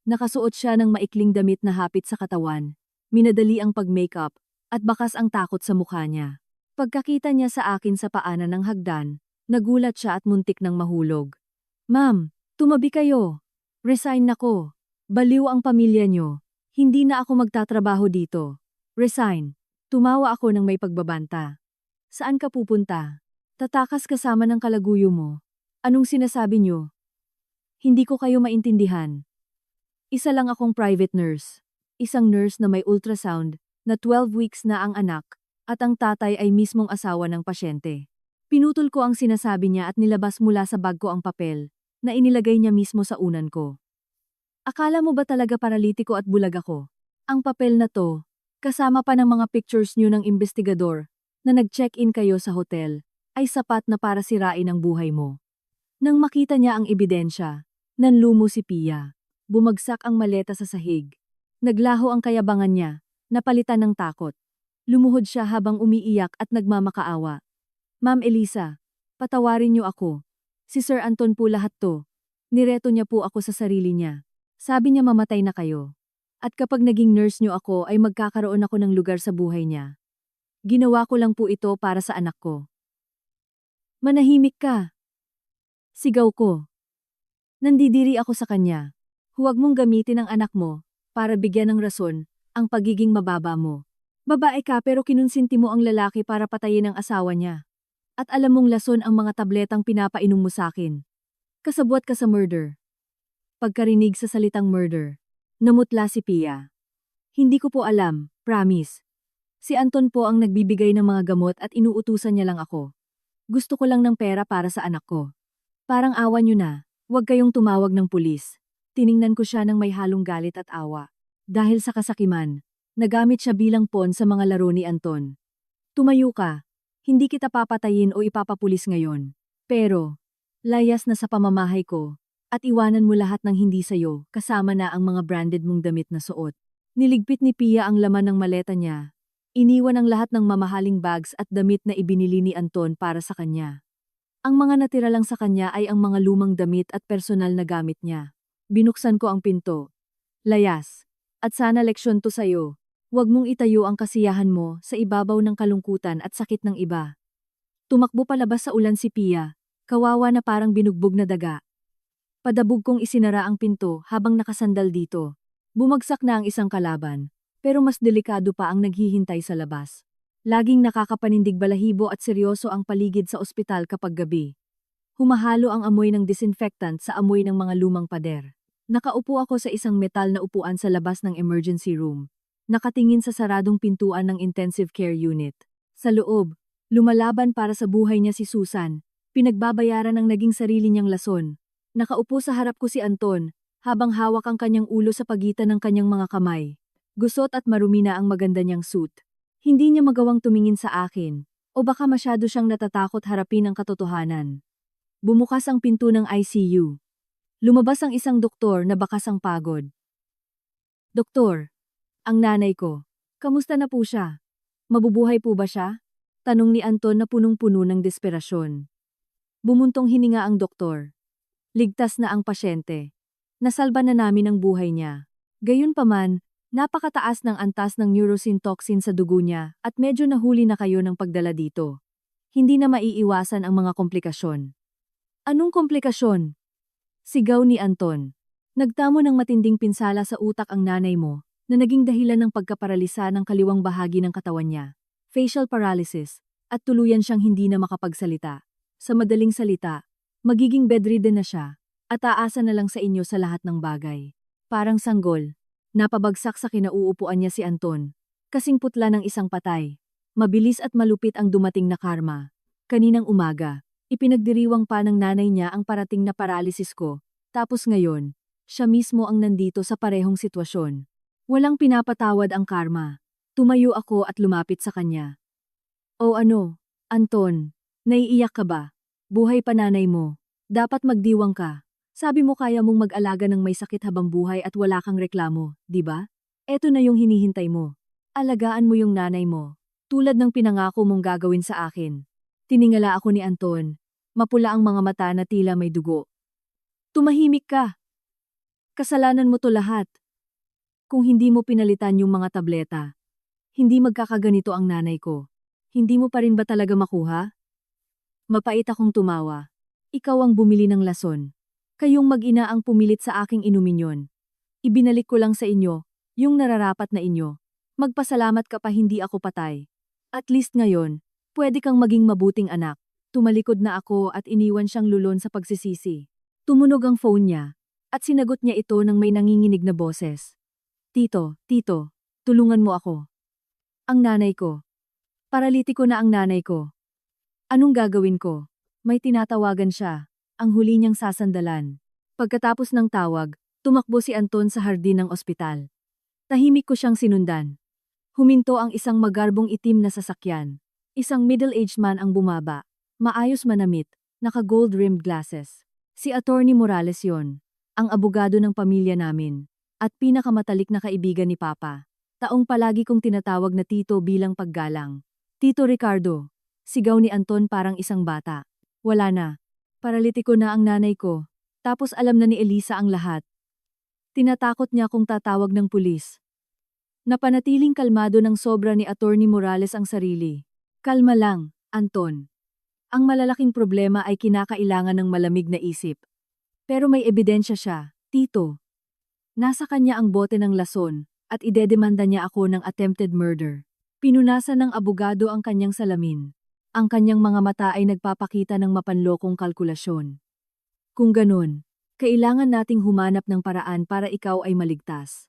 Nakasuot siya ng maikling damit na hapit sa katawan, minadali ang pag-makeup, at bakas ang takot sa mukha niya. Pagkakita niya sa akin sa paanan ng hagdan, nagulat siya at muntik ng mahulog. Ma'am, tumabi kayo. Resign nako. Baliw ang pamilya niyo. Hindi na ako magtatrabaho dito. Resign. Tumawa ako ng may pagbabanta. Saan ka pupunta? Tatakas kasama ng kalaguyo mo. Anong sinasabi niyo? Hindi ko kayo maintindihan. Isa lang akong private nurse. Isang nurse na may ultrasound, na 12 weeks na ang anak, at ang tatay ay mismong asawa ng pasyente. Pinutol ko ang sinasabi niya at nilabas mula sa bag ko ang papel, na inilagay niya mismo sa unan ko. Akala mo ba talaga paralitiko at bulag ako? Ang papel na to, kasama pa ng mga pictures niyo ng investigador, na nag-check-in kayo sa hotel, ay sapat na para sirain ang buhay mo. Nang makita niya ang ebidensya, nanlumo si Pia. Bumagsak ang maleta sa sahig. Naglaho ang kayabangan niya, napalitan ng takot. Lumuhod siya habang umiiyak at nagmamakaawa. Ma'am Elisa, patawarin niyo ako. Si Sir Anton po lahat to. Nireto niya po ako sa sarili niya. Sabi niya mamatay na kayo. At kapag naging nurse niyo ako ay magkakaroon ako ng lugar sa buhay niya. Ginawa ko lang po ito para sa anak ko. Manahimik ka. Sigaw ko. Nandidiri ako sa kanya. Huwag mong gamitin ang anak mo para bigyan ng rason ang pagiging mababa mo. Babae ka pero kinunsinti mo ang lalaki para patayin ang asawa niya. At alam mong lason ang mga tabletang pinapainom mo sa akin. Kasabwat ka sa murder. Pagkarinig sa salitang murder, namutla si Pia. Hindi ko po alam, promise. Si Anton po ang nagbibigay ng mga gamot at inuutusan niya lang ako. Gusto ko lang ng pera para sa anak ko. Parang awa niyo na, huwag kayong tumawag ng pulis. Tiningnan ko siya ng may halong galit at awa. Dahil sa kasakiman, nagamit siya bilang pawn sa mga laro ni Anton. Tumayo ka. Hindi kita papatayin o ipapapulis ngayon. Pero, layas na sa pamamahay ko, at iwanan mo lahat ng hindi sayo, kasama na ang mga branded mong damit na suot. Niligpit ni Pia ang laman ng maleta niya. Iniwan ang lahat ng mamahaling bags at damit na ibinili ni Anton para sa kanya. Ang mga natira lang sa kanya ay ang mga lumang damit at personal na gamit niya. Binuksan ko ang pinto. Layas. At sana leksyon to sayo. Huwag mong itayo ang kasiyahan mo sa ibabaw ng kalungkutan at sakit ng iba. Tumakbo palabas sa ulan si Pia. Kawawa na parang binugbog na daga. Padabog kong isinara ang pinto habang nakasandal dito. Bumagsak na ang isang kalaban, pero mas delikado pa ang naghihintay sa labas. Laging nakakapanindig balahibo at seryoso ang paligid sa ospital kapag gabi. Humahalo ang amoy ng disinfectant sa amoy ng mga lumang pader. Nakaupo ako sa isang metal na upuan sa labas ng emergency room. Nakatingin sa saradong pintuan ng intensive care unit. Sa loob, lumalaban para sa buhay niya si Susan. Pinagbabayaran ang naging sarili niyang lason. Nakaupo sa harap ko si Anton, habang hawak ang kanyang ulo sa pagitan ng kanyang mga kamay. Gusot at marumi na ang maganda niyang suit. Hindi niya magawang tumingin sa akin, o baka masyado siyang natatakot harapin ang katotohanan. Bumukas ang pinto ng ICU. Lumabas ang isang doktor na bakas ang pagod. Doktor, ang nanay ko. Kamusta na po siya? Mabubuhay po ba siya? Tanong ni Anton na punong-puno ng desperasyon. Bumuntong hininga ang doktor. Ligtas na ang pasyente. Nasalba na namin ang buhay niya. Gayunpaman, napakataas ng antas ng neurosin toxin sa dugo niya at medyo nahuli na kayo ng pagdala dito. Hindi na maiiwasan ang mga komplikasyon. Anong komplikasyon? Sigaw ni Anton. Nagtamo ng matinding pinsala sa utak ang nanay mo, na naging dahilan ng pagkaparalisa ng kaliwang bahagi ng katawan niya, facial paralysis, at tuluyan siyang hindi na makapagsalita. Sa madaling salita, magiging bedridden na siya, at aasa na lang sa inyo sa lahat ng bagay. Parang sanggol, napabagsak sa kinauupuan niya si Anton, kasing putla ng isang patay. Mabilis at malupit ang dumating na karma. Kaninang umaga, ipinagdiriwang pa ng nanay niya ang parating na paralysis ko, tapos ngayon, siya mismo ang nandito sa parehong sitwasyon. Walang pinapatawad ang karma. Tumayo ako at lumapit sa kanya. O ano, Anton, naiiyak ka ba? Buhay pa nanay mo. Dapat magdiwang ka. Sabi mo kaya mong mag-alaga ng may sakit habang buhay at wala kang reklamo, di ba? Eto na yung hinihintay mo. Alagaan mo yung nanay mo, tulad ng pinangako mong gagawin sa akin. Tiningala ako ni Anton. Mapula ang mga mata na tila may dugo. Tumahimik ka. Kasalanan mo to lahat. Kung hindi mo pinalitan yung mga tableta, hindi magkakaganito ang nanay ko. Hindi mo pa rin ba talaga makuha? Mapait akong tumawa. Ikaw ang bumili ng lason. Kayong mag-ina ang pumilit sa aking inumin yon. Ibinalik ko lang sa inyo, yung nararapat na inyo. Magpasalamat ka pa hindi ako patay. At least ngayon, pwede kang maging mabuting anak. Tumalikod na ako at iniwan siyang lulon sa pagsisisi. Tumunog ang phone niya, at sinagot niya ito ng may nanginginig na boses. Tito, tulungan mo ako. Ang nanay ko. Paralitiko na ang nanay ko. Anong gagawin ko? May tinatawagan siya, ang huli niyang sasandalan. Pagkatapos ng tawag, tumakbo si Anton sa hardin ng ospital. Tahimik ko siyang sinundan. Huminto ang isang magarbong itim na sasakyan. Isang middle-aged man ang bumaba. Maayos manamit, naka-gold-rimmed glasses. Si Attorney Morales yon, ang abogado ng pamilya namin, at pinakamatalik na kaibigan ni Papa. Taong palagi kong tinatawag na Tito bilang paggalang. Tito Ricardo, sigaw ni Anton parang isang bata. Wala na. Paralitiko na ang nanay ko. Tapos alam na ni Elisa ang lahat. Tinatakot niya kung tatawag ng pulis. Napanatiling kalmado ng sobra ni Attorney Morales ang sarili. Kalma lang, Anton. Ang malalaking problema ay kinakailangan ng malamig na isip. Pero may ebidensya siya, Tito. Nasa kanya ang bote ng lason, at idedemanda niya ako ng attempted murder. Pinunasan ng abogado ang kanyang salamin. Ang kanyang mga mata ay nagpapakita ng mapanlokong kalkulasyon. Kung ganun, kailangan nating humanap ng paraan para ikaw ay maligtas.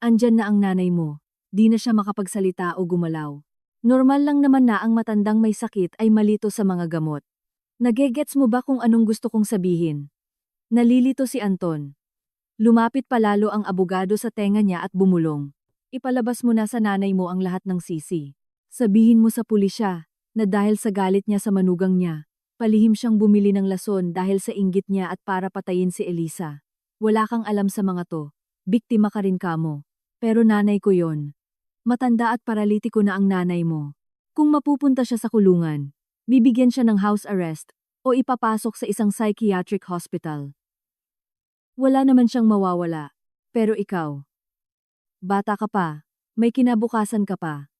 Andyan na ang nanay mo, di na siya makapagsalita o gumalaw. Normal lang naman na ang matandang may sakit ay malito sa mga gamot. Nagegets mo ba kung anong gusto kong sabihin? Nalilito si Anton. Lumapit palalo ang abogado sa tenga niya at bumulong. Ipalabas mo na sa nanay mo ang lahat ng sisi. Sabihin mo sa pulisya na dahil sa galit niya sa manugang niya, palihim siyang bumili ng lason dahil sa inggit niya at para patayin si Elisa. Wala kang alam sa mga to. Biktima ka rin kamo. Pero nanay ko yon. Matanda at paralitiko na ang nanay mo. Kung mapupunta siya sa kulungan, bibigyan siya ng house arrest o ipapasok sa isang psychiatric hospital. Wala naman siyang mawawala. Pero ikaw, bata ka pa, may kinabukasan ka pa.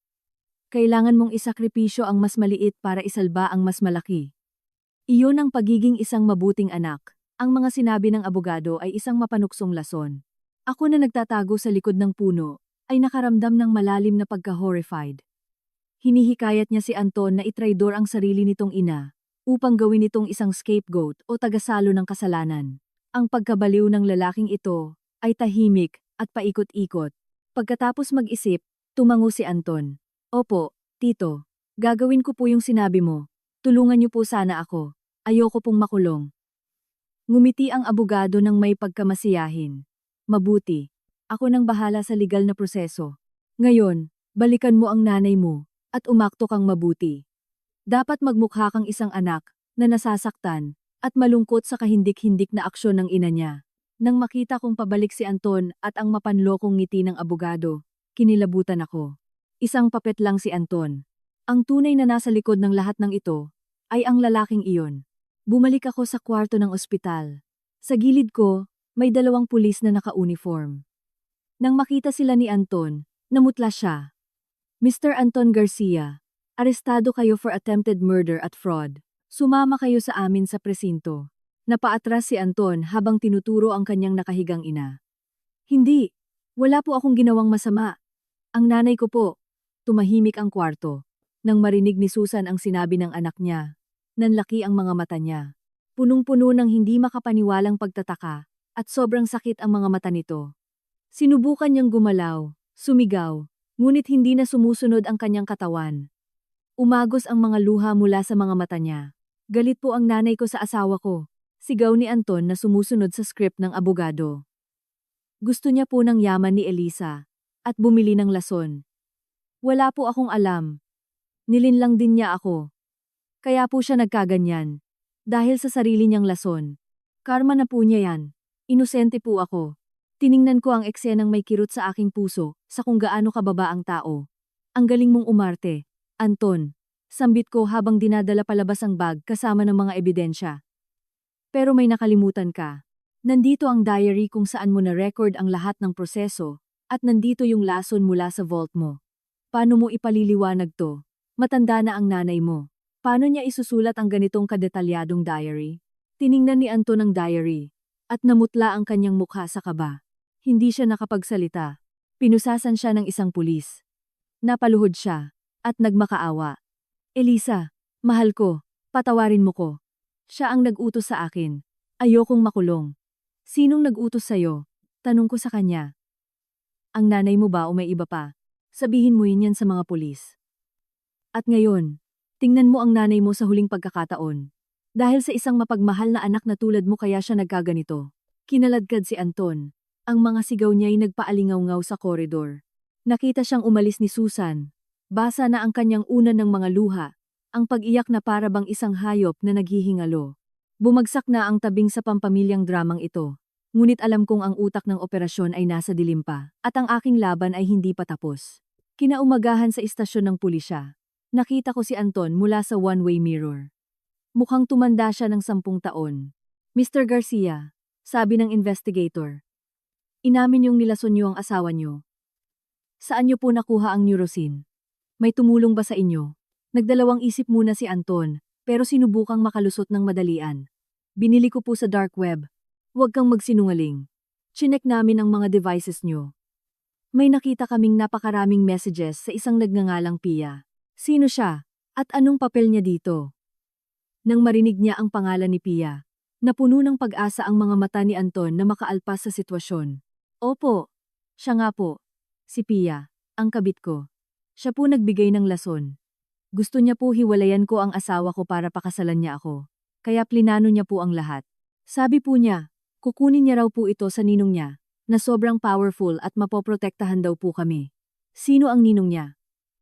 Kailangan mong isakripisyo ang mas maliit para isalba ang mas malaki. Iyon ang pagiging isang mabuting anak. Ang mga sinabi ng abogado ay isang mapanuksong lason. Ako na nagtatago sa likod ng puno, ay nakaramdam ng malalim na pagka-horrified. Hinihikayat niya si Anton na itraidor ang sarili nitong ina, upang gawin itong isang scapegoat o tagasalo ng kasalanan. Ang pagkabaliw ng lalaking ito ay tahimik at paikot-ikot. Pagkatapos mag-isip, tumango si Anton. Opo, tito, gagawin ko po yung sinabi mo. Tulungan niyo po sana ako. Ayoko pong makulong. Ngumiti ang abogado ng may pagkamasiyahin. Mabuti. Ako nang bahala sa legal na proseso. Ngayon, balikan mo ang nanay mo, at umakto kang mabuti. Dapat magmukha kang isang anak, na nasasaktan, at malungkot sa kahindik-hindik na aksyon ng ina niya. Nang makita kong pabalik si Anton at ang mapanlokong ngiti ng abogado, kinilabutan ako. Isang papet lang si Anton. Ang tunay na nasa likod ng lahat ng ito, ay ang lalaking iyon. Bumalik ako sa kwarto ng ospital. Sa gilid ko, may 2 pulis na naka-uniform. Nang makita sila ni Anton, namutla siya. Mr. Anton Garcia, arestado kayo for attempted murder at fraud. Sumama kayo sa amin sa presinto. Napaatras si Anton habang tinuturo ang kanyang nakahigang ina. Hindi, wala po akong ginawang masama. Ang nanay ko po. Tumahimik ang kwarto. Nang marinig ni Susan ang sinabi ng anak niya, nanlaki ang mga mata niya. Punong-puno ng hindi makapaniwalang pagtataka, at sobrang sakit ang mga mata nito. Sinubukan niyang gumalaw, sumigaw, ngunit hindi na sumusunod ang kanyang katawan. Umagos ang mga luha mula sa mga mata niya. Galit po ang nanay ko sa asawa ko, sigaw ni Anton na sumusunod sa script ng abogado. Gusto niya po ng yaman ni Elisa, at bumili ng lason. Wala po akong alam. Nilinlang din niya ako. Kaya po siya nagkaganyan. Dahil sa sarili niyang lason. Karma na po niya yan. Inosente po ako. Tiningnan ko ang eksenang may kirot sa aking puso, sa kung gaano kababa ang tao. Ang galing mong umarte, Anton. Sambit ko habang dinadala palabas ang bag kasama ng mga ebidensya. Pero may nakalimutan ka. Nandito ang diary kung saan mo na-record ang lahat ng proseso, at nandito yung lason mula sa vault mo. Paano mo ipaliliwanag to? Matanda na ang nanay mo. Paano niya isusulat ang ganitong kadetalyadong diary? Tiningnan ni Anton ang diary, at namutla ang kanyang mukha sa kaba. Hindi siya nakapagsalita. Pinusasan siya ng isang pulis. Napaluhod siya, at nagmakaawa. Elisa, mahal ko, patawarin mo ko. Siya ang nag-utos sa akin. Ayokong makulong. Sinong nag-utos sa'yo? Tanong ko sa kanya. Ang nanay mo ba o may iba pa? Sabihin mo yun yan sa mga pulis. At ngayon, tingnan mo ang nanay mo sa huling pagkakataon. Dahil sa isang mapagmahal na anak na tulad mo kaya siya nagkaganito. Kinaladkad si Anton. Ang mga sigaw niya ay nagpaalingaw-ngaw sa koridor. Nakita siyang umalis ni Susan. Basa na ang kanyang unan ng mga luha. Ang pag-iyak na para bang isang hayop na naghihingalo. Bumagsak na ang tabing sa pampamilyang dramang ito. Ngunit alam kong ang utak ng operasyon ay nasa dilim pa, at ang aking laban ay hindi pa tapos. Kinaumagahan sa istasyon ng pulisya. Nakita ko si Anton mula sa one-way mirror. Mukhang tumanda siya ng 10 taon. Mr. Garcia, sabi ng investigator. Inamin niyong nilason niyo ang asawa niyo. Saan niyo po nakuha ang Neurosin? May tumulong ba sa inyo? Nagdalawang isip muna si Anton, pero sinubukang makalusot ng madalian. Binili ko po sa dark web. Huwag kang magsinungaling. Chinek namin ang mga devices niyo. May nakita kaming napakaraming messages sa isang nagngangalang Pia. Sino siya? At anong papel niya dito? Nang marinig niya ang pangalan ni Pia, napuno ng pag-asa ang mga mata ni Anton na makaalpas sa sitwasyon. Opo, siya nga po. Si Pia, ang kabit ko. Siya po nagbigay ng lason. Gusto niya po hiwalayan ko ang asawa ko para pakasalan niya ako. Kaya plinano niya po ang lahat. Sabi po niya, kukunin niya raw po ito sa ninong niya, na sobrang powerful at mapoprotektahan daw po kami. Sino ang ninong niya?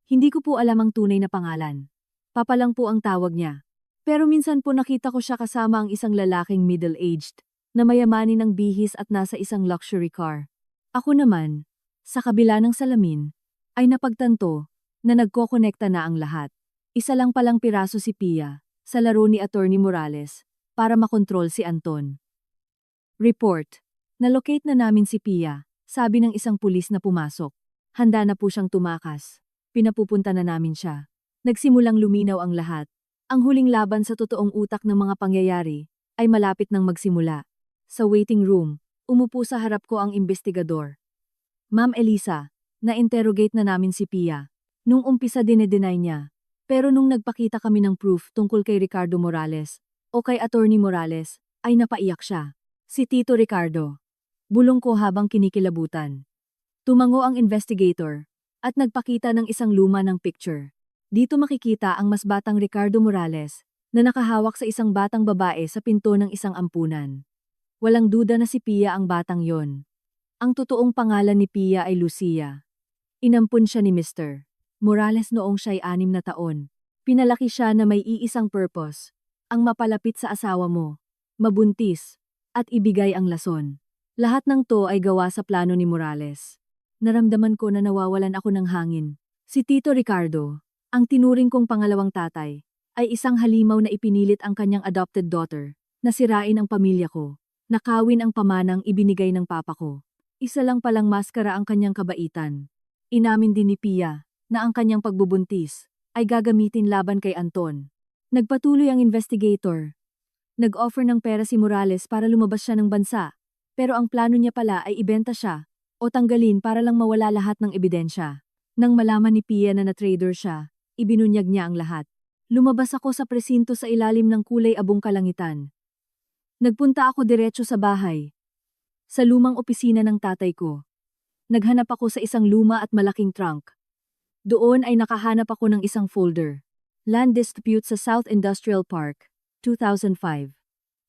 Hindi ko po alam ang tunay na pangalan. Papa lang po ang tawag niya. Pero minsan po nakita ko siya kasama ang isang lalaking middle-aged, na mayamanin ng bihis at nasa isang luxury car. Ako naman, sa kabila ng salamin, ay napagtanto na nagkokonekta na ang lahat. Isa lang palang piraso si Pia sa laro ni Attorney Morales para makontrol si Anton. Report. Nalocate na namin si Pia, sabi ng isang pulis na pumasok. Handa na po siyang tumakas. Pinapupunta na namin siya. Nagsimulang luminaw ang lahat. Ang huling laban sa totoong utak ng mga pangyayari ay malapit nang magsimula. Sa waiting room, Umupo sa harap ko ang investigador. Ma'am Elisa, na-interrogate na namin si Pia. Nung umpisa dinedeny niya. Pero nung nagpakita kami ng proof tungkol kay Ricardo Morales o kay Attorney Morales, ay napaiyak siya. Si Tito Ricardo. Bulong ko habang kinikilabutan. Tumango ang investigator at nagpakita ng isang luma ng picture. Dito makikita ang mas batang Ricardo Morales na nakahawak sa isang batang babae sa pinto ng isang ampunan. Walang duda na si Pia ang batang yon. Ang totoong pangalan ni Pia ay Lucia. Inampun siya ni Mr. Morales noong siya'y 6 na taon. Pinalaki siya na may iisang purpose, ang mapalapit sa asawa mo, mabuntis, at ibigay ang lason. Lahat ng to ay gawa sa plano ni Morales. Naramdaman ko na nawawalan ako ng hangin. Si Tito Ricardo, ang tinuring kong pangalawang tatay, ay isang halimaw na ipinilit ang kanyang adopted daughter, na sirain ang pamilya ko, nakawin ang pamanang ibinigay ng papa ko. Isa lang palang maskara ang kanyang kabaitan. Inamin din ni Pia na ang kanyang pagbubuntis ay gagamitin laban kay Anton. Nagpatuloy ang investigator. Nag-offer ng pera si Morales para lumabas siya ng bansa, pero ang plano niya pala ay ibenta siya o tanggalin para lang mawala lahat ng ebidensya. Nang malaman ni Pia na na-trader siya, ibinunyag niya ang lahat. Lumabas ako sa presinto sa ilalim ng kulay abong kalangitan. Nagpunta ako diretso sa bahay. Sa lumang opisina ng tatay ko. Naghanap ako sa isang luma at malaking trunk. Doon ay nakahanap ako ng isang folder. Land Dispute sa South Industrial Park, 2005.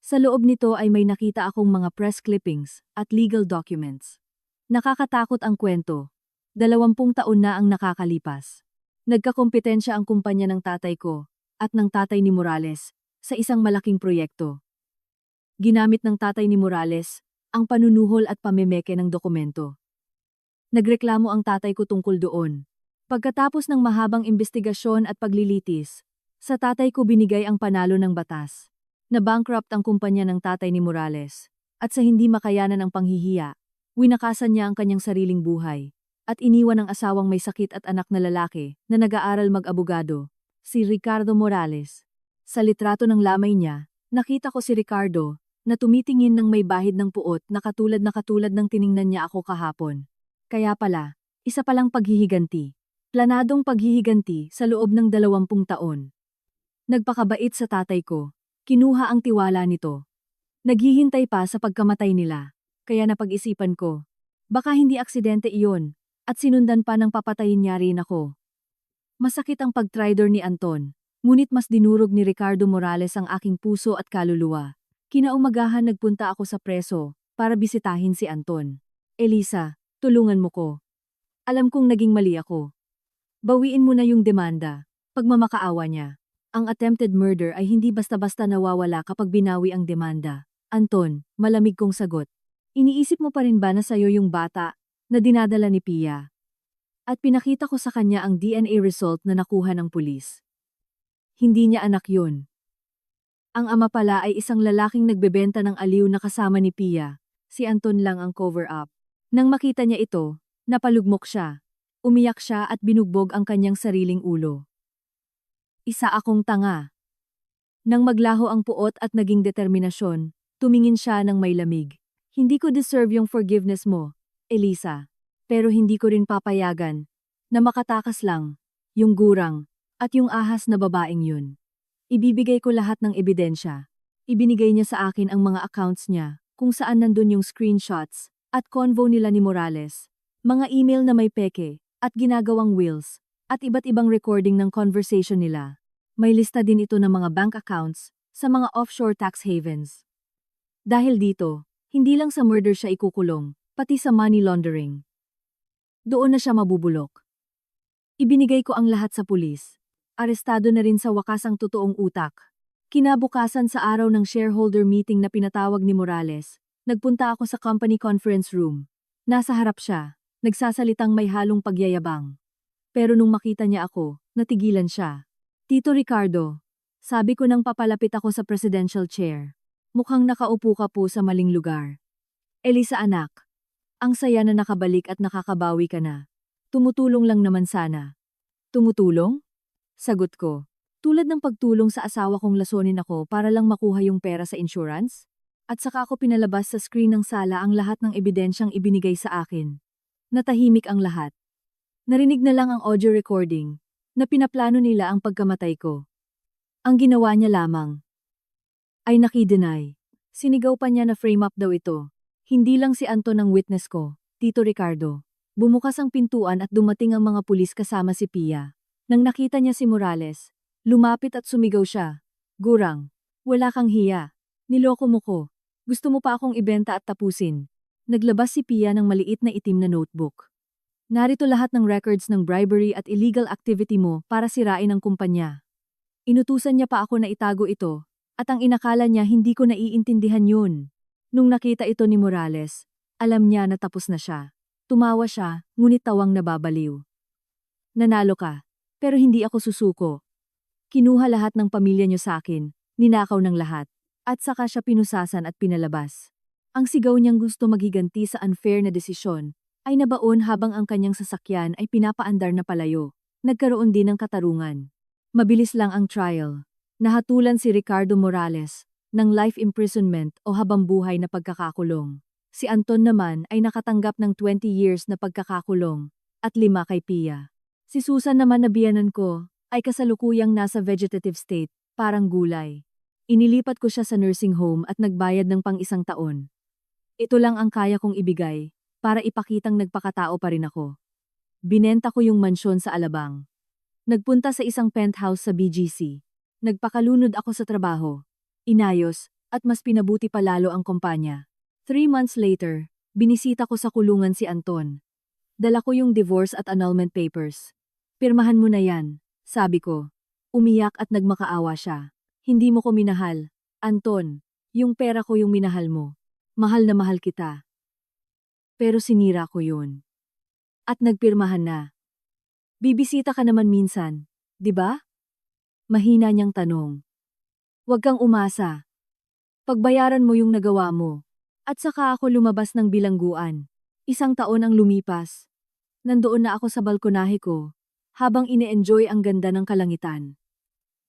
Sa loob nito ay may nakita akong mga press clippings at legal documents. Nakakatakot ang kwento. 20 taon na ang nakakalipas. Nagkakompetensya ang kumpanya ng tatay ko at ng tatay ni Morales sa isang malaking proyekto. Ginamit ng tatay ni Morales ang panunuhol at pamemeke ng dokumento. Nagreklamo ang tatay ko tungkol doon. Pagkatapos ng mahabang investigasyon at paglilitis, sa tatay ko binigay ang panalo ng batas. Na-bankrupt ang kumpanya ng tatay ni Morales, at sa hindi makayanan ang panghihiya, winakasan niya ang kanyang sariling buhay, at iniwan ang asawang may sakit at anak na lalaki na nag-aaral mag-abogado, si Ricardo Morales. Sa litrato ng lamay niya, nakita ko si Ricardo, na tumitingin ng may bahid ng puot na katulad ng tiningnan niya ako kahapon. Kaya pala, isa palang paghihiganti. Planadong paghihiganti sa loob ng 20 taon. Nagpakabait sa tatay ko. Kinuha ang tiwala nito. Naghihintay pa sa pagkamatay nila. Kaya napag-isipan ko. Baka hindi aksidente iyon. At sinundan pa ng papatayin niya rin ako. Masakit ang pag-traidor ni Anton. Ngunit mas dinurog ni Ricardo Morales ang aking puso at kaluluwa. Kinaumagahan nagpunta ako sa preso para bisitahin si Anton. Elisa, tulungan mo ko. Alam kong naging mali ako. Bawiin mo na yung demanda, pagmamakaawa niya. Ang attempted murder ay hindi basta-basta nawawala kapag binawi ang demanda. Anton, malamig kong sagot. Iniisip mo pa rin ba na sayo yung bata na dinadala ni Pia? At pinakita ko sa kanya ang DNA result na nakuha ng pulis. Hindi niya anak yun. Ang ama pala ay isang lalaking nagbebenta ng aliw na kasama ni Pia. Si Anton lang ang cover-up. Nang makita niya ito, napalugmok siya. Umiyak siya at binugbog ang kanyang sariling ulo. Isa akong tanga. Nang maglaho ang puot at naging determinasyon, tumingin siya ng may lamig. Hindi ko deserve yung forgiveness mo, Elisa. Pero hindi ko rin papayagan na makatakas lang, yung gurang, at yung ahas na babaeng yun. Ibibigay ko lahat ng ebidensya. Ibinigay niya sa akin ang mga accounts niya, kung saan nandun yung screenshots, at convo nila ni Morales. Mga email na may peke, at ginagawang wills, at iba't ibang recording ng conversation nila. May lista din ito ng mga bank accounts sa mga offshore tax havens. Dahil dito, hindi lang sa murder siya ikukulong, pati sa money laundering. Doon na siya mabubulok. Ibinigay ko ang lahat sa pulis. Arestado na rin sa wakas ang totoong utak. Kinabukasan sa araw ng shareholder meeting na pinatawag ni Morales, nagpunta ako sa company conference room. Nasa harap siya. Nagsasalitang may halong pagyayabang. Pero nung makita niya ako, natigilan siya. Tito Ricardo, sabi ko nang papalapit ako sa presidential chair. Mukhang nakaupo ka po sa maling lugar. Elisa anak, ang saya na nakabalik at nakakabawi ka na. Tumutulong lang naman sana. Tumutulong? Sagot ko. Tulad ng pagtulong sa asawa kong lasonin ako para lang makuha yung pera sa insurance? At saka ako pinalabas sa screen ng sala ang lahat ng ebidensyang ibinigay sa akin. Natahimik ang lahat. Narinig na lang ang audio recording na pinaplano nila ang pagkamatay ko. Ang ginawa niya lamang ay naki-deny. Sinigaw pa niya na frame up daw ito. Hindi lang si Anton ang witness ko, Tito Ricardo. Bumukas ang pintuan at dumating ang mga pulis kasama si Pia. Nang nakita niya si Morales, lumapit at sumigaw siya. Gurang, wala kang hiya. Niloko mo ko. Gusto mo pa akong ibenta at tapusin. Naglabas si Pia ng maliit na itim na notebook. Narito lahat ng records ng bribery at illegal activity mo para sirain ang kumpanya. Inutusan niya pa ako na itago ito, at ang inakala niya hindi ko naiintindihan yun. Nung nakita ito ni Morales, alam niya na tapos na siya. Tumawa siya, ngunit tawang nababaliw. Nanalo ka, pero hindi ako susuko. Kinuha lahat ng pamilya niyo sa akin, ninakaw ng lahat, at saka siya pinusasan at pinalabas. Ang sigaw niyang gusto maghiganti sa unfair na desisyon, ay nabaon habang ang kanyang sasakyan ay pinapaandar na palayo. Nagkaroon din ng katarungan. Mabilis lang ang trial. Nahatulan si Ricardo Morales ng life imprisonment o habambuhay na pagkakakulong. Si Anton naman ay nakatanggap ng 20 years na pagkakakulong at 5 kay Pia. Si Susan naman na biyanan ko ay kasalukuyang nasa vegetative state, parang gulay. Inilipat ko siya sa nursing home at nagbayad ng pang-1 taon. Ito lang ang kaya kong ibigay para ipakitang nagpakatao pa rin ako. Binenta ko yung mansyon sa Alabang. Nagpunta sa isang penthouse sa BGC. Nagpakalunod ako sa trabaho. Inayos, at mas pinabuti pa lalo ang kumpanya. 3 months later, binisita ko sa kulungan si Anton. Dala ko yung divorce at annulment papers. Pirmahan mo na yan, sabi ko. Umiyak at nagmakaawa siya. Hindi mo ko minahal. Anton, yung pera ko yung minahal mo. Mahal na mahal kita. Pero sinira ko yun. At nagpirmahan na. Bibisita ka naman minsan, di ba? Mahina niyang tanong. Huwag kang umasa. Pagbayaran mo yung nagawa mo. At saka ako lumabas ng bilangguan. 1 taon ang lumipas. Nandoon na ako sa balkonahe ko, habang ine-enjoy ang ganda ng kalangitan.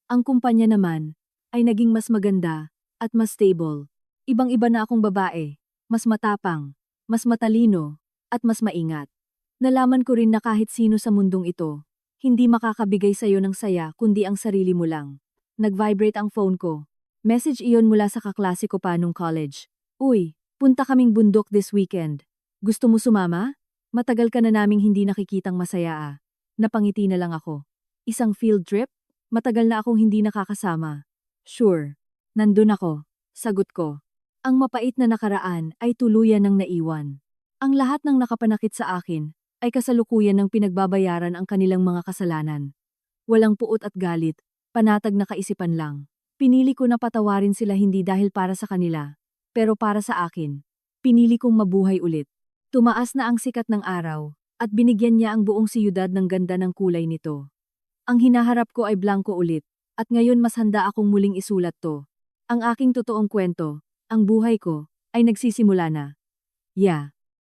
Ang kumpanya naman, ay naging mas maganda, at mas stable. Ibang-iba na akong babae, mas matapang, mas matalino, at mas maingat. Nalaman ko rin na kahit sino sa mundong ito, hindi makakabigay sa'yo ng saya kundi ang sarili mo lang. Nag-vibrate ang phone ko. Message iyon mula sa kaklase ko pa nung college. Uy, punta kaming bundok this weekend. Gusto mo sumama? Matagal ka na naming hindi nakikitang masaya ah. Napangiti na lang ako. Isang field trip? Matagal na akong hindi nakakasama. Sure. Nandun ako. Sagot ko. Ang mapait na nakaraan ay tuluyan ng naiwan. Ang lahat ng nakapanakit sa akin ay kasalukuyan ng pinagbabayaran ang kanilang mga kasalanan. Walang puot at galit, panatag na kaisipan lang. Pinili ko na patawarin sila hindi dahil para sa kanila, pero para sa akin. Pinili kong mabuhay ulit. Tumaas na ang sikat ng araw, at binigyan niya ang buong siyudad ng ganda ng kulay nito. Ang hinaharap ko ay blanco ulit, at ngayon mas handa akong muling isulat to. Ang aking totoong kwento, ang buhay ko, ay nagsisimula na. Yeah.